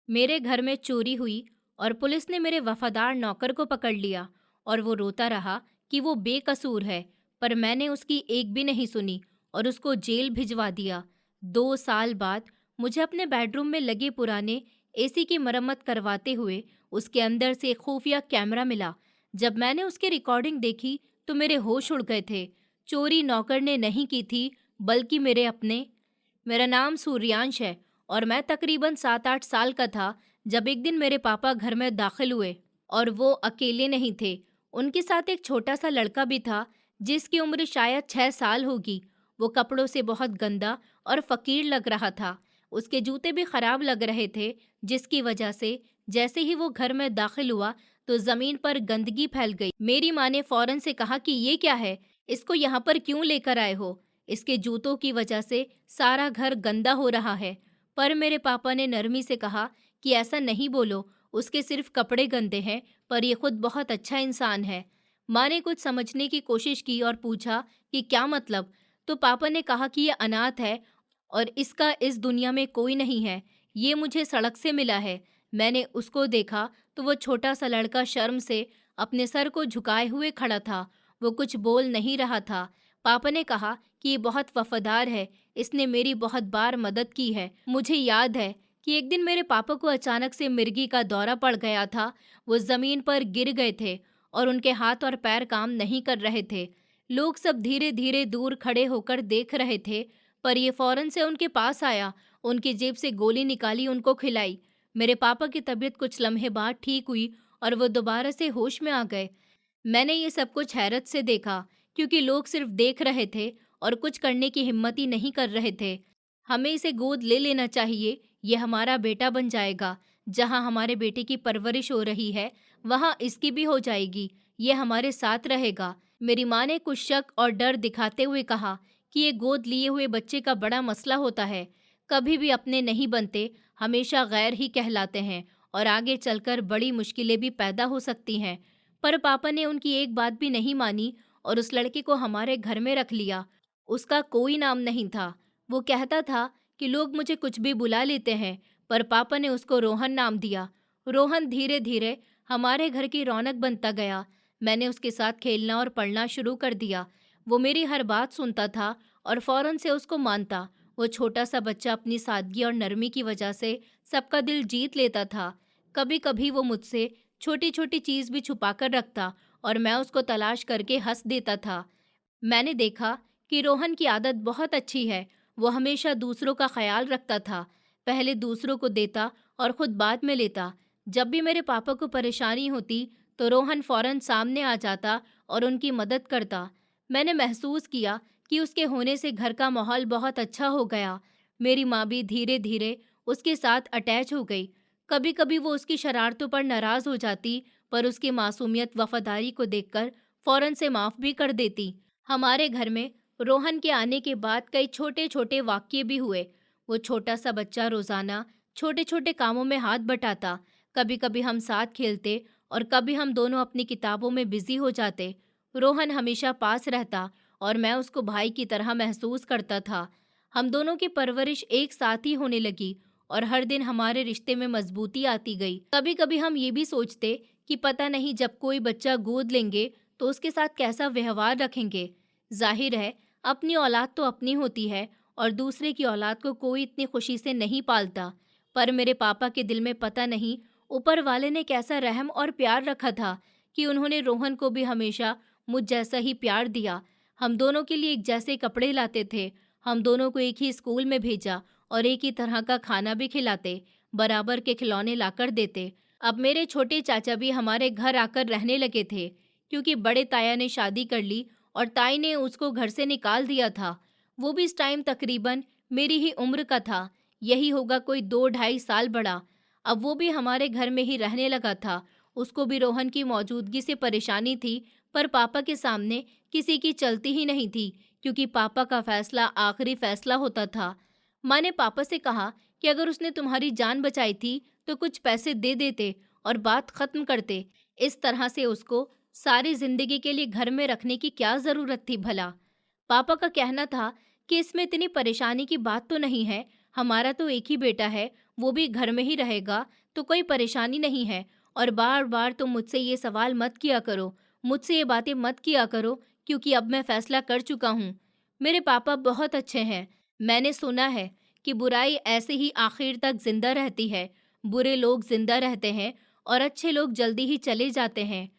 मेरे घर में चोरी हुई और पुलिस ने मेरे वफादार नौकर को पकड़ लिया और वो रोता रहा कि वो बेकसूर है। पर मैंने उसकी एक भी नहीं सुनी और उसको जेल भिजवा दिया। 2 साल बाद मुझे अपने बेडरूम में लगे पुराने एसी की मरम्मत करवाते हुए उसके अंदर से एक खुफिया कैमरा मिला। जब मैंने उसकी रिकॉर्डिंग देखी तो मेरे होश उड़ गए थे। चोरी नौकर ने नहीं की थी, बल्कि मेरे अपने। मेरा नाम सूर्यांश है और मैं तकरीबन 7-8 साल का था जब एक दिन मेरे पापा घर में दाखिल हुए। और वो अकेले नहीं थे, उनके साथ एक छोटा सा लड़का भी था जिसकी उम्र शायद 6 साल होगी। वो कपड़ों से बहुत गंदा और फकीर लग रहा था। उसके जूते भी खराब लग रहे थे, जिसकी वजह से जैसे ही वो घर में दाखिल हुआ तो जमीन पर गंदगी फैल गई। मेरी माँ ने फौरन से कहा कि ये क्या है, इसको यहाँ पर क्यों लेकर आए हो? इसके जूतों की वजह से सारा घर गंदा हो रहा है। पर मेरे पापा ने नरमी से कहा कि ऐसा नहीं बोलो, उसके सिर्फ कपड़े गंदे हैं, पर ये खुद बहुत अच्छा इंसान है। माँ ने कुछ समझने की कोशिश की और पूछा कि क्या मतलब? तो पापा ने कहा कि ये अनाथ है और इसका इस दुनिया में कोई नहीं है। ये मुझे सड़क से मिला है। मैंने उसको देखा तो वो छोटा सा लड़का शर्म से अपने सर को झुकाए हुए खड़ा था। वो कुछ बोल नहीं रहा था। पापा ने कहा कि ये बहुत वफादार है, इसने मेरी बहुत बार मदद की है। मुझे याद है कि एक दिन मेरे पापा को अचानक से मिर्गी का दौरा पड़ गया था। वो ज़मीन पर गिर गए थे और उनके हाथ और पैर काम नहीं कर रहे थे। लोग सब धीरे धीरे दूर खड़े होकर देख रहे थे, पर ये फौरन से उनके पास आया, उनकी जेब से गोली निकाली, उनको खिलाई। मेरे पापा की तबीयत कुछ लम्हे बाद ठीक हुई और वो दोबारा से होश में आ गए। मैंने ये सब कुछ हैरत से देखा, क्योंकि लोग सिर्फ देख रहे थे और कुछ करने की हिम्मत ही नहीं कर रहे थे। हमें इसे गोद ले लेना चाहिए, ये हमारा बेटा बन जाएगा। जहाँ हमारे बेटे की परवरिश हो रही है, वहाँ इसकी भी हो जाएगी। ये हमारे साथ रहेगा। मेरी माँ ने कुछ शक और डर दिखाते हुए कहा कि ये गोद लिए हुए बच्चे का बड़ा मसला होता है। कभी भी अपने नहीं बनते, हमेशा गैर ही कहलाते हैं और आगे चलकर बड़ी मुश्किलें भी पैदा हो सकती हैं। पर पापा ने उनकी एक बात भी नहीं मानी और उस लड़के को हमारे घर में रख लिया। उसका कोई नाम नहीं था। वो कहता था कि लोग मुझे कुछ भी बुला लेते हैं, पर पापा ने उसको रोहन नाम दिया। रोहन धीरे धीरे हमारे घर की रौनक बनता गया। मैंने उसके साथ खेलना और पढ़ना शुरू कर दिया। वो मेरी हर बात सुनता था और फौरन से उसको मानता। वो छोटा सा बच्चा अपनी सादगी और नरमी की वजह से सबका दिल जीत लेता था। कभी कभी वो मुझसे छोटी छोटी चीज़ भी छुपा कर रखता और मैं उसको तलाश करके हंस देता था। मैंने देखा कि रोहन की आदत बहुत अच्छी है। वो हमेशा दूसरों का ख्याल रखता था, पहले दूसरों को देता और खुद बाद में लेता। जब भी मेरे पापा को परेशानी होती तो रोहन फौरन सामने आ जाता और उनकी मदद करता। मैंने महसूस किया कि उसके होने से घर का माहौल बहुत अच्छा हो गया। मेरी माँ भी धीरे धीरे उसके साथ अटैच हो गई। कभी कभी वो उसकी शरारतों पर नाराज हो जाती, पर उसकी मासूमियत वफादारी को देखकर फौरन से माफ़ भी कर देती। हमारे घर में रोहन के आने के बाद कई छोटे छोटे वाक्य भी हुए। वो छोटा सा बच्चा रोजाना छोटे छोटे कामों में हाथ बटाता। कभी कभी हम साथ खेलते और कभी हम दोनों अपनी किताबों में बिजी हो जाते। रोहन हमेशा पास रहता और मैं उसको भाई की तरह महसूस करता था। हम दोनों की परवरिश एक साथ ही होने लगी और हर दिन हमारे रिश्ते में मजबूती आती गई। कभी कभी हम ये भी सोचते कि पता नहीं जब कोई बच्चा गोद लेंगे तो उसके साथ कैसा व्यवहार रखेंगे। जाहिर है, अपनी औलाद तो अपनी होती है और दूसरे की औलाद को कोई इतनी खुशी से नहीं पालता। पर मेरे पापा के दिल में पता नहीं ऊपर वाले ने कैसा रहम और प्यार रखा था कि उन्होंने रोहन को भी हमेशा मुझ जैसा ही प्यार दिया। हम दोनों के लिए एक जैसे कपड़े लाते थे, हम दोनों को एक ही स्कूल में भेजा और एक ही तरह का खाना भी खिलाते, बराबर के खिलौने लाकर देते। अब मेरे छोटे चाचा भी हमारे घर आकर रहने लगे थे, क्योंकि बड़े ताया ने शादी कर ली और ताई ने उसको घर से निकाल दिया था। वो भी इस टाइम तकरीबन मेरी ही उम्र का था, यही होगा कोई 2-2.5 साल बड़ा। अब वो भी हमारे घर में ही रहने लगा था। उसको भी रोहन की मौजूदगी से परेशानी थी, पर पापा के सामने किसी की चलती ही नहीं थी, क्योंकि पापा का फैसला आखिरी फैसला होता था। माँ ने पापा से कहा कि अगर उसने तुम्हारी जान बचाई थी तो कुछ पैसे दे देते और बात खत्म करते। इस तरह से उसको सारी जिंदगी के लिए घर में रखने की क्या जरूरत थी भला? पापा का कहना था कि इसमें इतनी परेशानी की बात तो नहीं है, हमारा तो एक ही बेटा है, वो भी घर में ही रहेगा, तो कोई परेशानी नहीं है। और बार बार तुम मुझसे ये सवाल मत किया करो, मुझसे ये बातें मत किया करो, क्योंकि अब मैं फैसला कर चुका हूँ। मेरे पापा बहुत अच्छे हैं। मैंने सुना है कि बुराई ऐसे ही आखिर तक जिंदा रहती है। बुरे लोग जिंदा रहते हैं और अच्छे लोग जल्दी ही चले जाते हैं।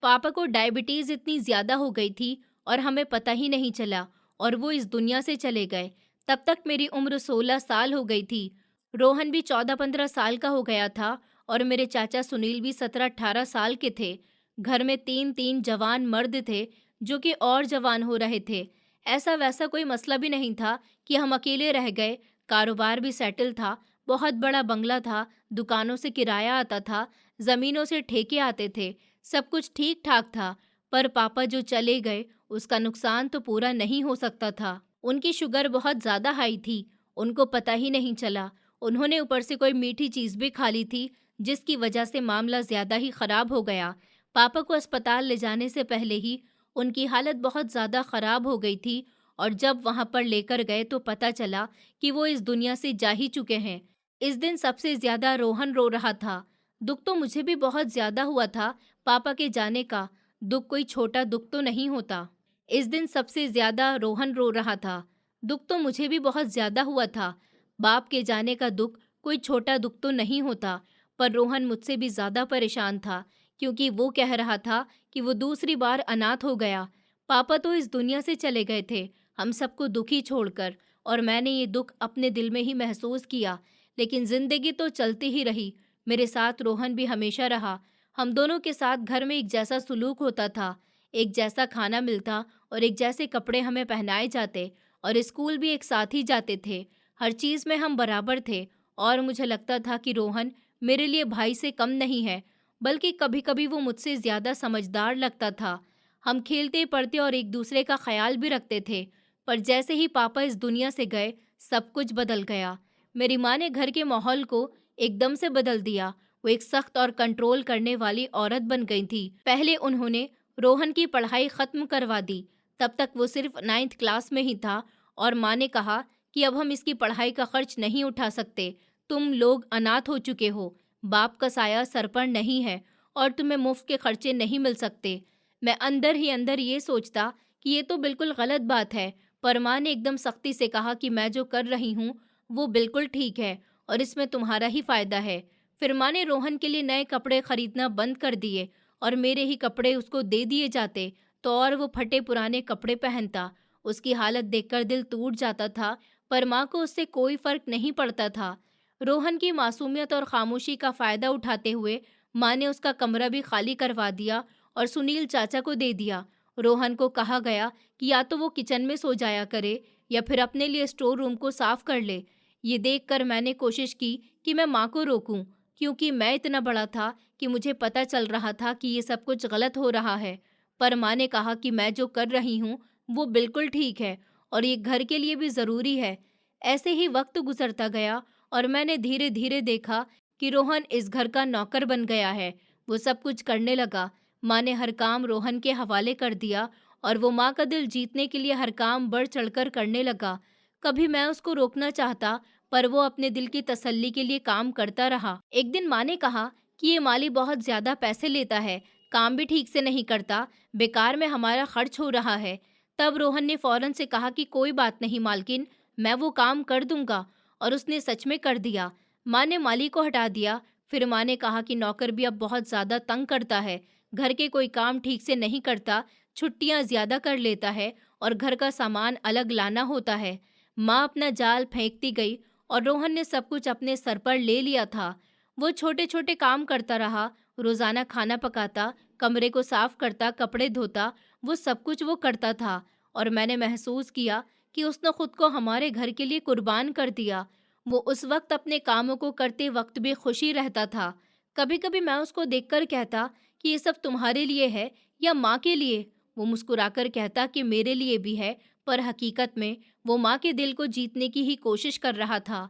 पापा को डायबिटीज इतनी ज्यादा हो गई थी और हमें पता ही नहीं चला, और वो इस दुनिया से चले गए। तब तक मेरी उम्र 16 साल हो गई थी। रोहन भी 14-15 साल का हो गया था और मेरे चाचा सुनील भी 17-18 साल के थे। घर में 3-3 जवान मर्द थे जो कि और जवान हो रहे थे। ऐसा वैसा कोई मसला भी नहीं था कि हम अकेले रह गए। कारोबार भी सेटल था, बहुत बड़ा बंगला था, दुकानों से किराया आता था, जमीनों से ठेके आते थे, सब कुछ ठीक ठाक था। पर पापा जो चले गए, उसका नुकसान तो पूरा नहीं हो सकता था। उनकी शुगर बहुत ज़्यादा हाई थी, उनको पता ही नहीं चला। उन्होंने ऊपर से कोई मीठी चीज़ भी खा ली थी, जिसकी वजह से मामला ज़्यादा ही ख़राब हो गया। पापा को अस्पताल ले जाने से पहले ही उनकी हालत बहुत ज़्यादा ख़राब हो गई थी, और जब वहाँ पर लेकर गए तो पता चला कि वो इस दुनिया से जा ही चुके हैं। इस दिन सबसे ज़्यादा रोहन रो रहा था। दुख तो मुझे भी बहुत ज़्यादा हुआ था पापा के जाने का। दुख कोई छोटा दुख तो नहीं होता। इस दिन सबसे ज़्यादा रोहन रो रहा था। दुख तो मुझे भी बहुत ज़्यादा हुआ था। बाप के जाने का दुख कोई छोटा दुख तो नहीं होता। पर रोहन मुझसे भी ज़्यादा परेशान था, क्योंकि वो कह रहा था कि वो दूसरी बार अनाथ हो गया। पापा तो इस दुनिया से चले गए थे, हम सबको दुखी छोड़कर, और मैंने ये दुख अपने दिल में ही महसूस किया। लेकिन ज़िंदगी तो चलती ही रही। मेरे साथ रोहन भी हमेशा रहा। हम दोनों के साथ घर में एक जैसा सुलूक होता था, एक जैसा खाना मिलता और एक जैसे कपड़े हमें पहनाए जाते, और स्कूल भी एक साथ ही जाते थे। हर चीज़ में हम बराबर थे, और मुझे लगता था कि रोहन मेरे लिए भाई से कम नहीं है, बल्कि कभी कभी वो मुझसे ज़्यादा समझदार लगता था। हम खेलते पढ़ते और एक दूसरे का ख्याल भी रखते थे। पर जैसे ही पापा इस दुनिया से गए, सब कुछ बदल गया। मेरी माँ ने घर के माहौल को एकदम से बदल दिया। वो एक सख्त और कंट्रोल करने वाली औरत बन गई थी। पहले उन्होंने रोहन की पढ़ाई खत्म करवा दी। तब तक वो सिर्फ 9th क्लास में ही था, और माँ ने कहा कि अब हम इसकी पढ़ाई का खर्च नहीं उठा सकते। तुम लोग अनाथ हो चुके हो, बाप का साया सर पर नहीं है, और तुम्हें मुफ्त के खर्चे नहीं मिल सकते। मैं अंदर ही अंदर ये सोचता कि ये तो बिल्कुल गलत बात है, पर माँ ने एकदम सख्ती से कहा कि मैं जो कर रही हूँ वो बिल्कुल ठीक है, और इसमें तुम्हारा ही फायदा है। फिर माँ ने रोहन के लिए नए कपड़े खरीदना बंद कर दिए, और मेरे ही कपड़े उसको दे दिए जाते, तो और वो फटे पुराने कपड़े पहनता। उसकी हालत देखकर दिल टूट जाता था, पर माँ को उससे कोई फर्क नहीं पड़ता था। रोहन की मासूमियत और खामोशी का फायदा उठाते हुए माँ ने उसका कमरा भी खाली करवा दिया और सुनील चाचा को दे दिया। रोहन को कहा गया कि या तो वो किचन में सो जाया करे, या फिर अपने लिए स्टोर रूम को साफ कर ले। ये देखकर मैंने कोशिश की कि मैं माँ को रोकूं, क्योंकि मैं इतना बड़ा था कि मुझे पता चल रहा था कि ये सब कुछ गलत हो रहा है। पर माँ ने कहा कि मैं जो कर रही हूँ वो बिल्कुल ठीक है, और ये घर के लिए भी ज़रूरी है। ऐसे ही वक्त गुजरता गया, और मैंने धीरे धीरे देखा कि रोहन इस घर का नौकर बन गया है। वो सब कुछ करने लगा। माँ ने हर काम रोहन के हवाले कर दिया, और वो माँ का दिल जीतने के लिए हर काम बढ़ चढ़कर करने लगा। कभी मैं उसको रोकना चाहता, पर वो अपने दिल की तसल्ली के लिए काम करता रहा। एक दिन माँ ने कहा कि ये माली बहुत ज़्यादा पैसे लेता है, काम भी ठीक से नहीं करता, बेकार में हमारा खर्च हो रहा है। तब रोहन ने फौरन से कहा कि कोई बात नहीं मालकिन, मैं वो काम कर दूंगा, और उसने सच में कर दिया। माँ ने माली को हटा दिया। फिर माँ ने कहा कि नौकर भी अब बहुत ज़्यादा तंग करता है, घर के कोई काम ठीक से नहीं करता, छुट्टियाँ ज़्यादा कर लेता है, और घर का सामान अलग लाना होता है। माँ अपना जाल फेंकती गई, और रोहन ने सब कुछ अपने सर पर ले लिया था। वो छोटे छोटे काम करता रहा, रोज़ाना खाना पकाता, कमरे को साफ करता, कपड़े धोता, वो सब कुछ वो करता था। और मैंने महसूस किया कि उसने खुद को हमारे घर के लिए कुर्बान कर दिया। वो उस वक्त अपने कामों को करते वक्त भी खुशी रहता था। कभी कभी मैं उसको देखकर कहता कि ये सब तुम्हारे लिए है या माँ के लिए। वो मुस्कुराकर कहता कि मेरे लिए भी है, पर हकीकत में वो माँ के दिल को जीतने की ही कोशिश कर रहा था।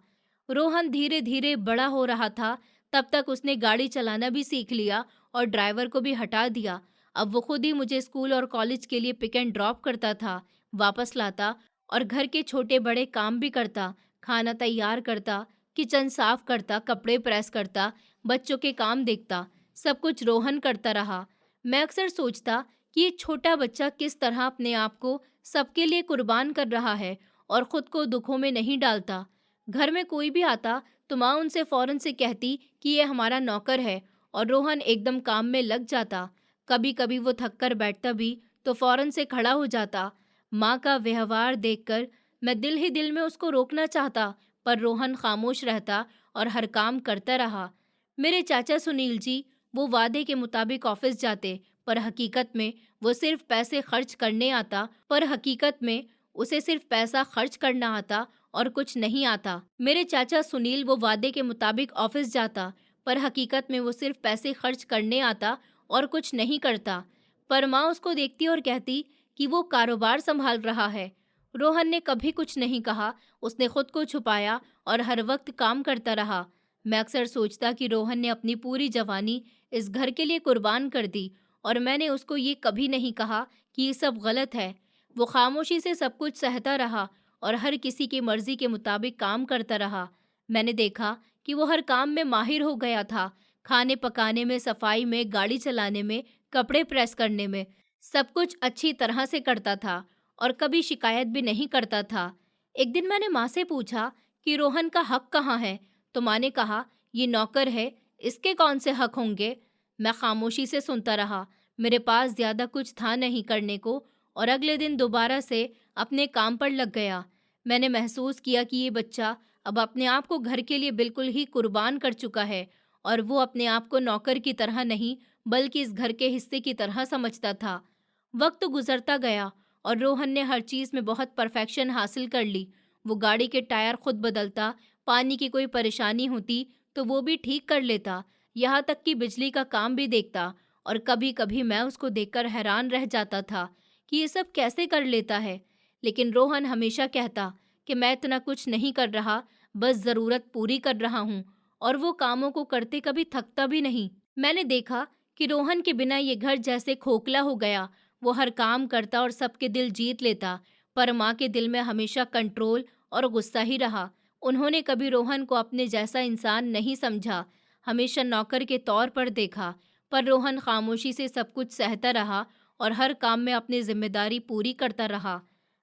रोहन धीरे धीरे बड़ा हो रहा था। तब तक उसने गाड़ी चलाना भी सीख लिया और ड्राइवर को भी हटा दिया। अब वो खुद ही मुझे स्कूल और कॉलेज के लिए पिक एंड ड्रॉप करता था, वापस लाता, और घर के छोटे बड़े काम भी करता। खाना तैयार करता, किचन साफ करता, कपड़े प्रेस करता, बच्चों के काम देखता। सब कुछ रोहन करता रहा। मैं अक्सर सोचता कि ये छोटा बच्चा किस तरह अपने आप को सबके लिए कुर्बान कर रहा है और खुद को दुखों में नहीं डालता। घर में कोई भी आता तो माँ उनसे फौरन से कहती कि ये हमारा नौकर है, और रोहन एकदम काम में लग जाता। कभी कभी वो थक कर बैठता भी तो फौरन से खड़ा हो जाता। माँ का व्यवहार देखकर मैं दिल ही दिल में उसको रोकना चाहता, पर रोहन खामोश रहता और हर काम करता रहा। मेरे चाचा सुनील जी, वो वादे के मुताबिक ऑफिस जाते, पर हकीकत में वो सिर्फ पैसे खर्च करने आता पर हकीकत में उसे सिर्फ पैसा खर्च करना आता और कुछ नहीं आता। मेरे चाचा सुनील, वो वादे के मुताबिक ऑफिस जाता, पर हकीकत में वो सिर्फ पैसे खर्च करने आता और कुछ नहीं करता। पर माँ उसको देखती और कहती कि वो कारोबार संभाल रहा है। रोहन ने कभी कुछ नहीं कहा, उसने खुद को छुपाया और हर वक्त काम करता रहा। मैं अक्सर सोचता कि रोहन ने अपनी पूरी जवानी इस घर के लिए कुर्बान कर दी, और मैंने उसको ये कभी नहीं कहा कि ये सब गलत है। वो खामोशी से सब कुछ सहता रहा और हर किसी की मर्जी के मुताबिक काम करता रहा। मैंने देखा कि वो हर काम में माहिर हो गया था, खाने पकाने में, सफाई में, गाड़ी चलाने में, कपड़े प्रेस करने में, सब कुछ अच्छी तरह से करता था और कभी शिकायत भी नहीं करता था। एक दिन मैंने माँ से पूछा कि रोहन का हक कहाँ है, तो माँ ने कहा, ये नौकर है, इसके कौन से हक होंगे। मैं खामोशी से सुनता रहा। मेरे पास ज्यादा कुछ था नहीं करने को, और अगले दिन दोबारा से अपने काम पर लग गया। मैंने महसूस किया कि ये बच्चा अब अपने आप को घर के लिए बिल्कुल ही कुर्बान कर चुका है, और वो अपने आप को नौकर की तरह नहीं बल्कि इस घर के हिस्से की तरह समझता था। वक्त गुजरता गया और रोहन ने हर चीज में बहुत परफेक्शन हासिल कर ली। वो गाड़ी के टायर खुद बदलता, पानी की कोई परेशानी होती तो वो भी ठीक कर लेता, यहाँ तक कि बिजली का काम भी देखता। और कभी कभी मैं उसको देखकर हैरान रह जाता था कि ये सब कैसे कर लेता है। लेकिन रोहन हमेशा कहता कि मैं इतना कुछ नहीं कर रहा, बस ज़रूरत पूरी कर रहा हूँ, और वो कामों को करते कभी थकता भी नहीं। मैंने देखा कि रोहन के बिना ये घर जैसे खोखला हो गया। वो हर काम करता और सबके दिल जीत लेता, पर माँ के दिल में हमेशा कंट्रोल और गुस्सा ही रहा। उन्होंने कभी रोहन को अपने जैसा इंसान नहीं समझा, हमेशा नौकर के तौर पर देखा। पर रोहन खामोशी से सब कुछ सहता रहा और हर काम में अपनी जिम्मेदारी पूरी करता रहा।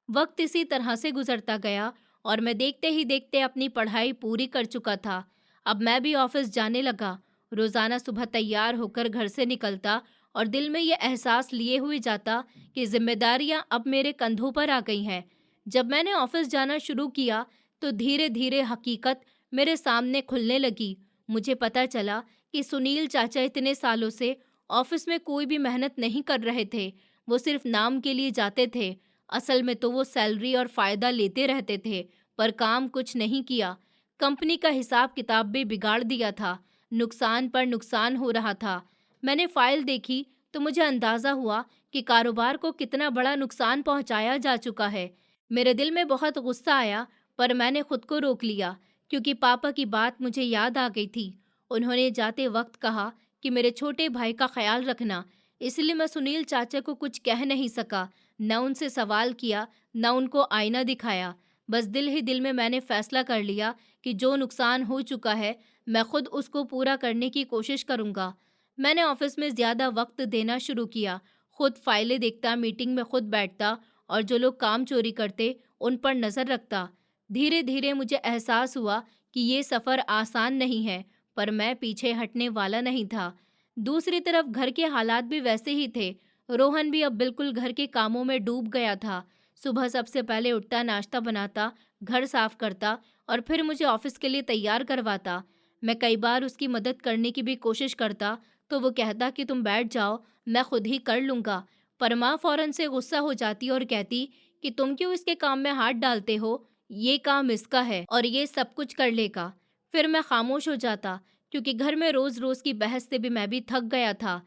वक्त इसी तरह से गुजरता गया और मैं देखते ही देखते अपनी पढ़ाई पूरी कर चुका था। अब मैं भी ऑफिस जाने लगा। रोजाना सुबह तैयार होकर घर से निकलता और दिल में यह एहसास लिए हुए जाता कि जिम्मेदारियां अब मेरे कंधों पर आ गई हैं। जब मैंने ऑफिस जाना शुरू किया तो धीरे धीरे हकीकत मेरे सामने खुलने लगी। मुझे पता चला कि सुनील चाचा इतने सालों से ऑफिस में कोई भी मेहनत नहीं कर रहे थे। वो सिर्फ नाम के लिए जाते थे। असल में तो वो सैलरी और फायदा लेते रहते थे, पर काम कुछ नहीं किया। कंपनी का हिसाब किताब भी बिगाड़ दिया था। नुकसान पर नुकसान हो रहा था। मैंने फाइल देखी तो मुझे अंदाजा हुआ कि कारोबार को कितना बड़ा नुकसान पहुंचाया जा चुका है। मेरे दिल में बहुत गुस्सा आया, पर मैंने खुद को रोक लिया क्योंकि पापा की बात मुझे याद आ गई थी। उन्होंने जाते वक्त कहा कि मेरे छोटे भाई का ख्याल रखना। इसलिए मैं सुनील चाचा को कुछ कह नहीं सका, न उनसे सवाल किया, न उनको आईना दिखाया। बस दिल ही दिल में मैंने फैसला कर लिया कि जो नुकसान हो चुका है मैं खुद उसको पूरा करने की कोशिश करूंगा। मैंने ऑफिस में ज़्यादा वक्त देना शुरू किया, खुद फाइलें देखता, मीटिंग में खुद बैठता और जो लोग काम चोरी करते उन पर नज़र रखता। धीरे धीरे मुझे एहसास हुआ कि ये सफ़र आसान नहीं है, पर मैं पीछे हटने वाला नहीं था। दूसरी तरफ घर के हालात भी वैसे ही थे। रोहन भी अब बिल्कुल घर के कामों में डूब गया था। सुबह सबसे पहले उठता, नाश्ता बनाता, घर साफ करता और फिर मुझे ऑफिस के लिए तैयार करवाता। मैं कई बार उसकी मदद करने की भी कोशिश करता तो वो कहता कि तुम बैठ जाओ, मैं खुद ही कर लूँगा। पर माँ फौरन से गुस्सा हो जाती और कहती कि तुम क्यों इसके काम में हाथ डालते हो, ये काम इसका है और ये सब कुछ कर लेगा। फिर मैं खामोश हो जाता क्योंकि घर में रोज़ रोज़ की बहस से भी मैं भी थक गया था।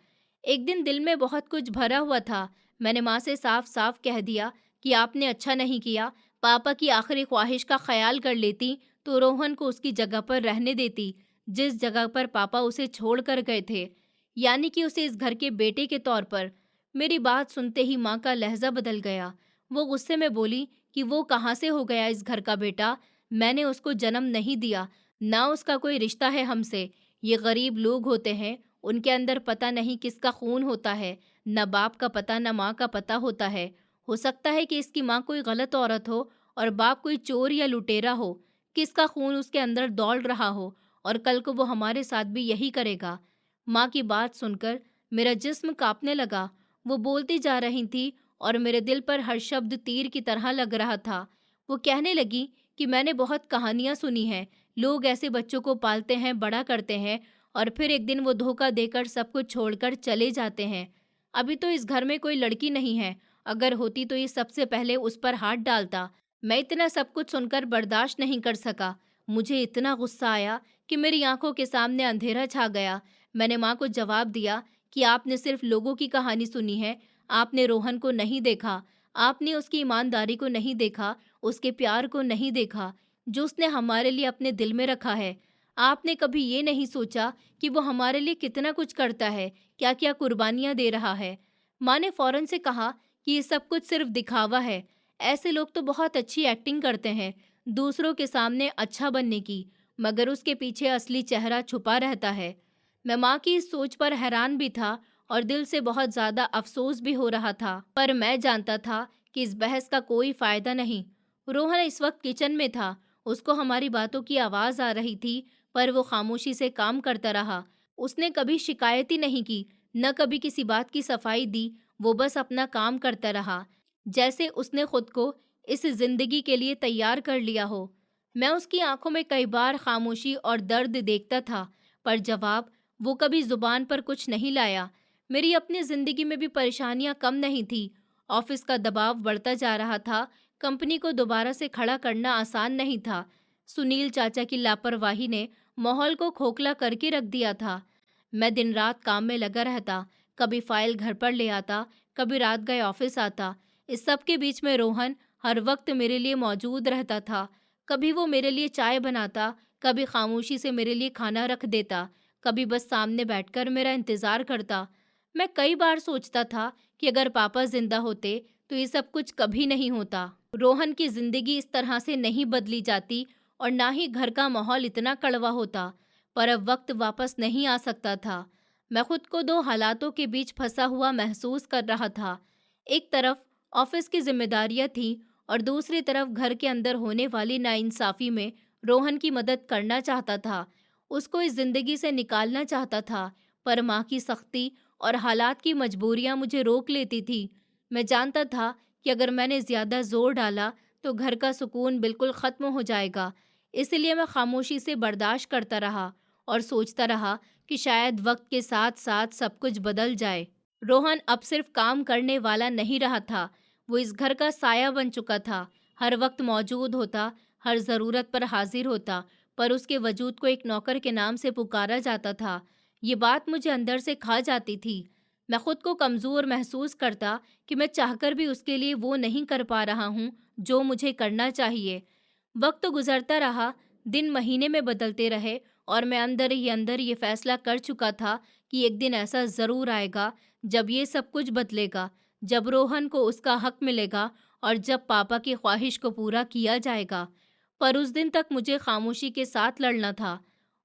एक दिन दिल में बहुत कुछ भरा हुआ था। मैंने माँ से साफ साफ कह दिया कि आपने अच्छा नहीं किया। पापा की आखिरी ख्वाहिश का ख्याल कर लेती तो रोहन को उसकी जगह पर रहने देती, जिस जगह पर पापा उसे छोड़ कर गए थे, यानी कि उसे इस घर के बेटे के तौर पर। मेरी बात सुनते ही माँ का लहजा बदल गया। वो गुस्से में बोली कि वो कहाँ से हो गया इस घर का बेटा, मैंने उसको जन्म नहीं दिया, ना उसका कोई रिश्ता है हमसे। ये गरीब लोग होते हैं, उनके अंदर पता नहीं किसका खून होता है, न बाप का पता न माँ का पता होता है। हो सकता है कि इसकी माँ कोई गलत औरत हो और बाप कोई चोर या लुटेरा हो, किसका खून उसके अंदर दौड़ रहा हो, और कल को वो हमारे साथ भी यही करेगा। माँ की बात सुनकर मेरा जिस्म कांपने लगा। वो बोलती जा रही थी और मेरे दिल पर हर शब्द तीर की तरह लग रहा था। वो कहने लगी कि मैंने बहुत कहानियां सुनी हैं, लोग ऐसे बच्चों को पालते हैं, बड़ा करते हैं और फिर एक दिन वो धोखा देकर सब कुछ छोड़कर चले जाते हैं। अभी तो इस घर में कोई लड़की नहीं है, अगर होती तो ये सबसे पहले उस पर हाथ डालता। मैं इतना सब कुछ सुनकर बर्दाश्त नहीं कर सका। मुझे इतना गुस्सा आया कि मेरी आंखों के सामने अंधेरा छा गया। मैंने माँ को जवाब दिया कि आपने सिर्फ लोगों की कहानी सुनी है, आपने रोहन को नहीं देखा, आपने उसकी ईमानदारी को नहीं देखा, उसके प्यार को नहीं देखा, जो उसने हमारे लिए अपने दिल में रखा है। आपने कभी ये नहीं सोचा कि वो हमारे लिए कितना कुछ करता है, क्या क्या कुर्बानियाँ दे रहा है। माँ ने फौरन से कहा कि ये सब कुछ सिर्फ दिखावा है। ऐसे लोग तो बहुत अच्छी एक्टिंग करते हैं दूसरों के सामने अच्छा बनने की, मगर उसके पीछे असली चेहरा छुपा रहता है। मैं माँ की इस सोच पर हैरान भी था और दिल से बहुत ज़्यादा अफसोस भी हो रहा था, पर मैं जानता था कि इस बहस का कोई फ़ायदा नहीं। रोहन इस वक्त किचन में था, उसको हमारी बातों की आवाज़ आ रही थी, पर वो खामोशी से काम करता रहा। उसने कभी शिकायत ही नहीं की, न कभी किसी बात की सफाई दी, वो बस अपना काम करता रहा, जैसे उसने खुद को इस ज़िंदगी के लिए तैयार कर लिया हो। मैं उसकी आंखों में कई बार खामोशी और दर्द देखता था, पर जवाब वो कभी जुबान पर कुछ नहीं लाया। मेरी अपनी जिंदगी में भी परेशानियां कम नहीं थी। ऑफिस का दबाव बढ़ता जा रहा था, कंपनी को दोबारा से खड़ा करना आसान नहीं था। सुनील चाचा की लापरवाही ने माहौल को खोखला करके रख दिया था। मैं दिन रात काम में लगा रहता, कभी फाइल घर पर ले आता, कभी रात गए ऑफिस आता। इस सब के बीच में रोहन हर वक्त मेरे लिए मौजूद रहता था। कभी वो मेरे लिए चाय बनाता, कभी खामोशी से मेरे लिए खाना रख देता, कभी बस सामने बैठकर मेरा इंतज़ार करता। मैं कई बार सोचता था कि अगर पापा जिंदा होते तो ये सब कुछ कभी नहीं होता। रोहन की जिंदगी इस तरह से नहीं बदली जाती और ना ही घर का माहौल इतना कड़वा होता, पर अब वक्त वापस नहीं आ सकता था। मैं खुद को दो हालातों के बीच फंसा हुआ महसूस कर रहा था। एक तरफ ऑफिस की जिम्मेदारियां थी और दूसरी तरफ घर के अंदर होने वाली नाइंसाफ़ी में रोहन की मदद करना चाहता था, उसको इस ज़िंदगी से निकालना चाहता था, पर माँ की सख्ती और हालात की मजबूरियाँ मुझे रोक लेती थी। मैं जानता था कि अगर मैंने ज़्यादा ज़ोर डाला तो घर का सुकून बिल्कुल ख़त्म हो जाएगा। इसलिए मैं खामोशी से बर्दाश्त करता रहा और सोचता रहा कि शायद वक्त के साथ साथ सब कुछ बदल जाए। रोहन अब सिर्फ काम करने वाला नहीं रहा था, वो इस घर का साया बन चुका था। हर वक्त मौजूद होता, हर ज़रूरत पर हाजिर होता, पर उसके वजूद को एक नौकर के नाम से पुकारा जाता था। ये बात मुझे अंदर से खा जाती थी। मैं खुद को कमज़ोर महसूस करता कि मैं चाहकर भी उसके लिए वो नहीं कर पा रहा हूँ जो मुझे करना चाहिए। वक्त गुजरता रहा, दिन महीने में बदलते रहे और मैं अंदर ही अंदर ये फैसला कर चुका था कि एक दिन ऐसा ज़रूर आएगा जब ये सब कुछ बदलेगा, जब रोहन को उसका हक मिलेगा और जब पापा की ख्वाहिश को पूरा किया जाएगा। पर उस दिन तक मुझे खामोशी के साथ लड़ना था,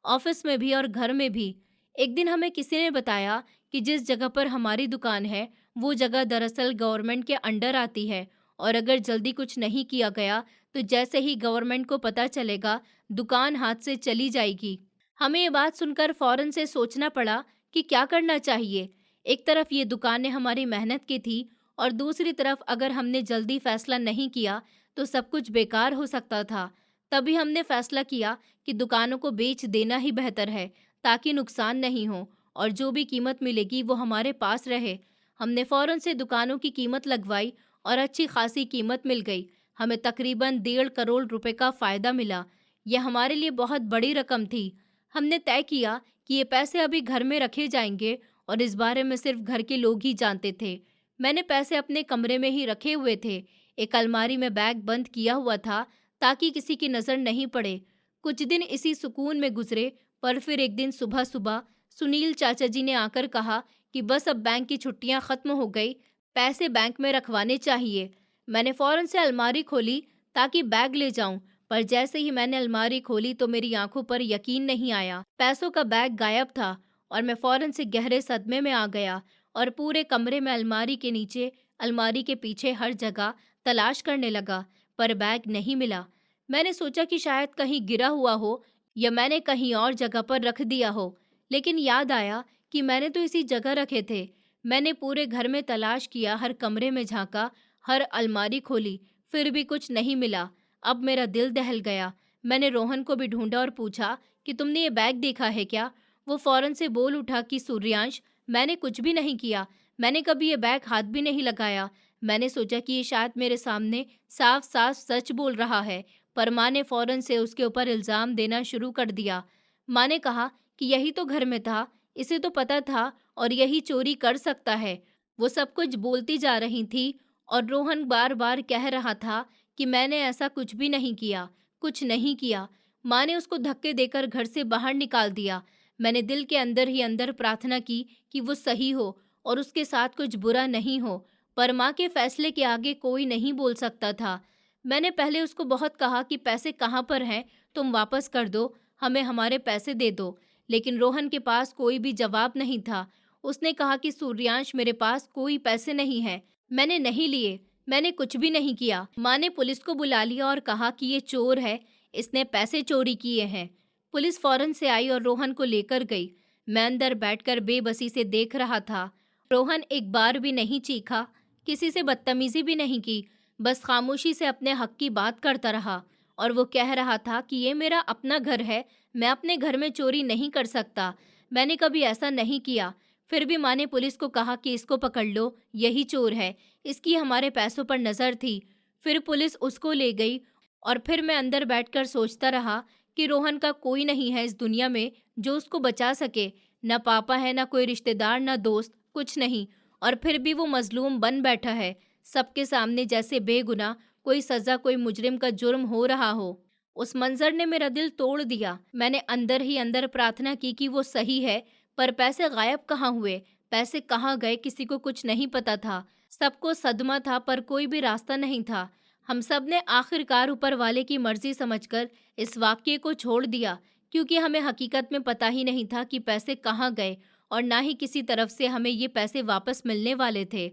ऑफिस में भी और घर में भी। एक दिन हमें किसी ने बताया कि जिस जगह पर हमारी दुकान है, वो जगह दरअसल गवर्नमेंट के अंडर आती है और अगर जल्दी कुछ नहीं किया गया तो जैसे ही गवर्नमेंट को पता चलेगा, दुकान हाथ से चली जाएगी। हमें ये बात सुनकर फौरन से सोचना पड़ा कि क्या करना चाहिए। एक तरफ ये दुकानें हमारी मेहनत की थी और दूसरी तरफ अगर हमने जल्दी फैसला नहीं किया तो सब कुछ बेकार हो सकता था। तभी हमने फैसला किया कि दुकानों को बेच देना ही बेहतर है, ताकि नुकसान नहीं हो और जो भी कीमत मिलेगी वो हमारे पास रहे। हमने फौरन से दुकानों की कीमत लगवाई और अच्छी खासी कीमत मिल गई। हमें तकरीबन 1.5 करोड़ रुपए का फ़ायदा मिला। यह हमारे लिए बहुत बड़ी रकम थी। हमने तय किया कि ये पैसे अभी घर में रखे जाएंगे और इस बारे में सिर्फ घर के लोग ही जानते थे। मैंने पैसे अपने कमरे में ही रखे हुए थे। एक अलमारी में बैग बंद किया हुआ था ताकि किसी की नज़र नहीं पड़े। कुछ दिन इसी सुकून में गुजरे, पर फिर एक दिन सुबह सुबह सुनील चाचा जी ने आकर कहा कि बस अब बैंक की छुट्टियां ख़त्म हो गई, पैसे बैंक में रखवाने चाहिए। मैंने फ़ौरन से अलमारी खोली ताकि बैग ले जाऊं, पर जैसे ही मैंने अलमारी खोली तो मेरी आंखों पर यकीन नहीं आया। पैसों का बैग गायब था और मैं फौरन से गहरे सदमे में आ गया और पूरे कमरे में अलमारी के नीचे, अलमारी के पीछे हर जगह तलाश करने लगा, पर बैग नहीं मिला। मैंने सोचा कि शायद कहीं गिरा हुआ हो या मैंने कहीं और जगह पर रख दिया हो, लेकिन याद आया कि मैंने तो इसी जगह रखे थे। मैंने पूरे घर में तलाश किया, हर कमरे में झांका, हर अलमारी खोली, फिर भी कुछ नहीं मिला। अब मेरा दिल दहल गया। मैंने रोहन को भी ढूंढा और पूछा कि तुमने ये बैग देखा है क्या? वो फौरन से बोल उठा कि सूर्यांश, मैंने कुछ भी नहीं किया। मैंने कभी ये बैग हाथ भी नहीं लगाया। मैंने सोचा कि ये शायद मेरे सामने साफ साफ सच बोल रहा है, पर माँ ने फौरन से उसके ऊपर इल्ज़ाम देना शुरू कर दिया। माँ ने कहा कि यही तो घर में था, इसे तो पता था और यही चोरी कर सकता है। वो सब कुछ बोलती जा रही थी और रोहन बार बार कह रहा था कि मैंने ऐसा कुछ भी नहीं किया, कुछ नहीं किया। माँ ने उसको धक्के देकर घर से बाहर निकाल दिया। मैंने दिल के अंदर ही अंदर प्रार्थना की कि वो सही हो और उसके साथ कुछ बुरा नहीं हो, पर माँ के फैसले के आगे कोई नहीं बोल सकता था। मैंने पहले उसको बहुत कहा कि पैसे कहाँ पर हैं, तुम वापस कर दो, हमें हमारे पैसे दे दो, लेकिन रोहन के पास कोई भी जवाब नहीं था। उसने कहा कि सूर्यांश, मेरे पास कोई पैसे नहीं है, मैंने नहीं लिए, मैंने कुछ भी नहीं किया। माँ ने पुलिस को बुला लिया और कहा कि ये चोर है, इसने पैसे चोरी किए हैं। पुलिस फौरन से आई और रोहन को लेकर गई। मैं अंदर बैठकर बेबसी से देख रहा था। रोहन एक बार भी नहीं चीखा, किसी से बदतमीजी भी नहीं की, बस खामोशी से अपने हक की बात करता रहा और वो कह रहा था कि ये मेरा अपना घर है, मैं अपने घर में चोरी नहीं कर सकता, मैंने कभी ऐसा नहीं किया। फिर भी माँ ने पुलिस को कहा कि इसको पकड़ लो, यही चोर है, इसकी हमारे पैसों पर नज़र थी। फिर पुलिस उसको ले गई और फिर मैं अंदर बैठकर सोचता रहा कि रोहन का कोई नहीं है इस दुनिया में जो उसको बचा सके। न पापा है, न कोई रिश्तेदार, न दोस्त, कुछ नहीं। और फिर भी वो मजलूम बन बैठा है, सबके सामने जैसे बेगुनाह, कोई सज़ा, कोई मुजरिम का जुर्म हो रहा हो। उस मंजर ने मेरा दिल तोड़ दिया। मैंने अंदर ही अंदर प्रार्थना की कि वो सही है, पर पैसे गायब कहाँ हुए, पैसे कहाँ गए, किसी को कुछ नहीं पता था। सबको सदमा था पर कोई भी रास्ता नहीं था। हम सब ने आखिरकार ऊपर वाले की मर्जी समझकर इस वाक्य को छोड़ दिया, क्योंकि हमें हकीकत में पता ही नहीं था कि पैसे कहाँ गए और ना ही किसी तरफ से हमें ये पैसे वापस मिलने वाले थे।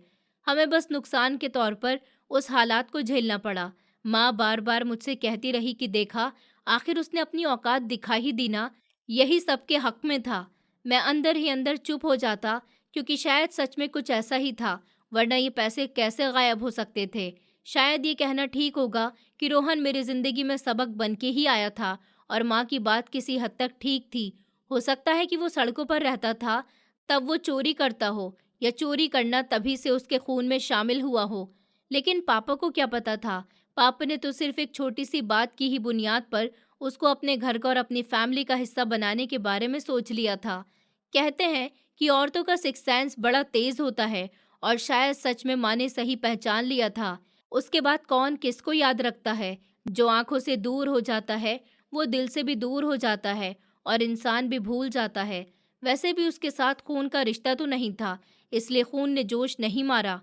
हमें बस नुकसान के तौर पर उस हालात को झेलना पड़ा। माँ बार बार मुझसे कहती रही कि देखा, आखिर उसने अपनी औकात दिखा ही दी ना, यही सबके हक में था। मैं अंदर ही अंदर चुप हो जाता, क्योंकि शायद सच में कुछ ऐसा ही था, वरना ये पैसे कैसे गायब हो सकते थे। शायद ये कहना ठीक होगा कि रोहन मेरी जिंदगी में सबक बन के ही आया था और माँ की बात किसी हद तक ठीक थी। हो सकता है कि वो सड़कों पर रहता था तब वो चोरी करता हो, या चोरी करना तभी से उसके खून में शामिल हुआ हो। लेकिन पापा को क्या पता था? पापा ने तो सिर्फ एक छोटी सी बात की ही बुनियाद पर उसको अपने घर का और अपनी फैमिली का हिस्सा बनाने के बारे में सोच लिया था। कहते हैं कि औरतों का सिक्स सेंस बड़ा तेज होता है और शायद सच में माँ ने सही पहचान लिया था। उसके बाद कौन किसको याद रखता है? जो आंखों से दूर हो जाता है वो दिल से भी दूर हो जाता है और इंसान भी भूल जाता है। वैसे भी उसके साथ खून का रिश्ता तो नहीं था, इसलिए खून ने जोश नहीं मारा।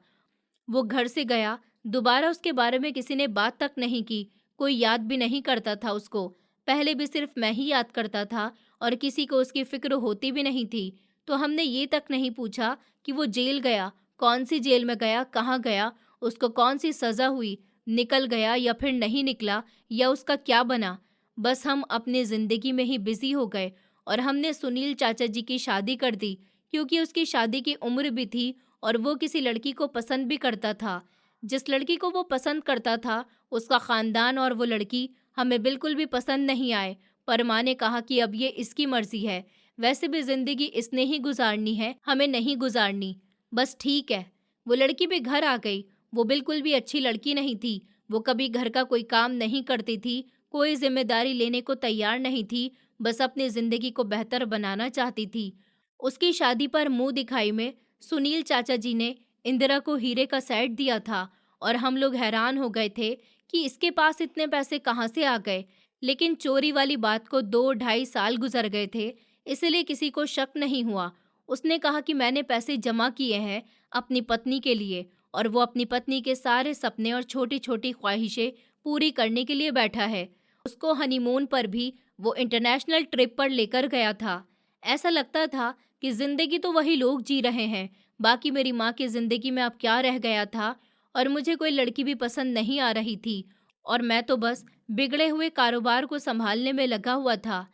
वो घर से गया, दोबारा उसके बारे में किसी ने बात तक नहीं की, कोई याद भी नहीं करता था उसको। पहले भी सिर्फ मैं ही याद करता था और किसी को उसकी फिक्र होती भी नहीं थी। तो हमने ये तक नहीं पूछा कि वो जेल गया, कौन सी जेल में गया, कहाँ गया, उसको कौन सी सज़ा हुई, निकल गया या फिर नहीं निकला, या उसका क्या बना। बस हम अपनी ज़िंदगी में ही बिज़ी हो गए और हमने सुनील चाचा जी की शादी कर दी, क्योंकि उसकी शादी की उम्र भी थी और वो किसी लड़की को पसंद भी करता था। जिस लड़की को वो पसंद करता था, उसका ख़ानदान और वो लड़की हमें बिल्कुल भी पसंद नहीं आए, पर माँ ने कहा कि अब ये इसकी मर्ज़ी है। वैसे भी ज़िंदगी इसने ही गुजारनी है, हमें नहीं गुजारनी। बस ठीक है। वो लड़की भी घर आ गई। वो बिल्कुल भी अच्छी लड़की नहीं थी। वो कभी घर का कोई काम नहीं करती थी, कोई ज़िम्मेदारी लेने को तैयार नहीं थी, बस अपनी ज़िंदगी को बेहतर बनाना चाहती थी। उसकी शादी पर मुँह दिखाई में सुनील चाचा जी ने इंदिरा को हीरे का सेट दिया था और हम लोग हैरान हो गए थे कि इसके पास इतने पैसे कहाँ से आ गए। लेकिन चोरी वाली बात को 2 ढाई साल गुजर गए थे, इसलिए किसी को शक नहीं हुआ। उसने कहा कि मैंने पैसे जमा किए हैं अपनी पत्नी के लिए, और वो अपनी पत्नी के सारे सपने और छोटी छोटी ख्वाहिशें पूरी करने के लिए बैठा है। उसको हनीमून पर भी वो इंटरनेशनल ट्रिप पर लेकर गया था। ऐसा लगता था कि ज़िंदगी तो वही लोग जी रहे हैं, बाकी मेरी माँ की ज़िंदगी में अब क्या रह गया था। और मुझे कोई लड़की भी पसंद नहीं आ रही थी और मैं तो बस बिगड़े हुए कारोबार को संभालने में लगा हुआ था।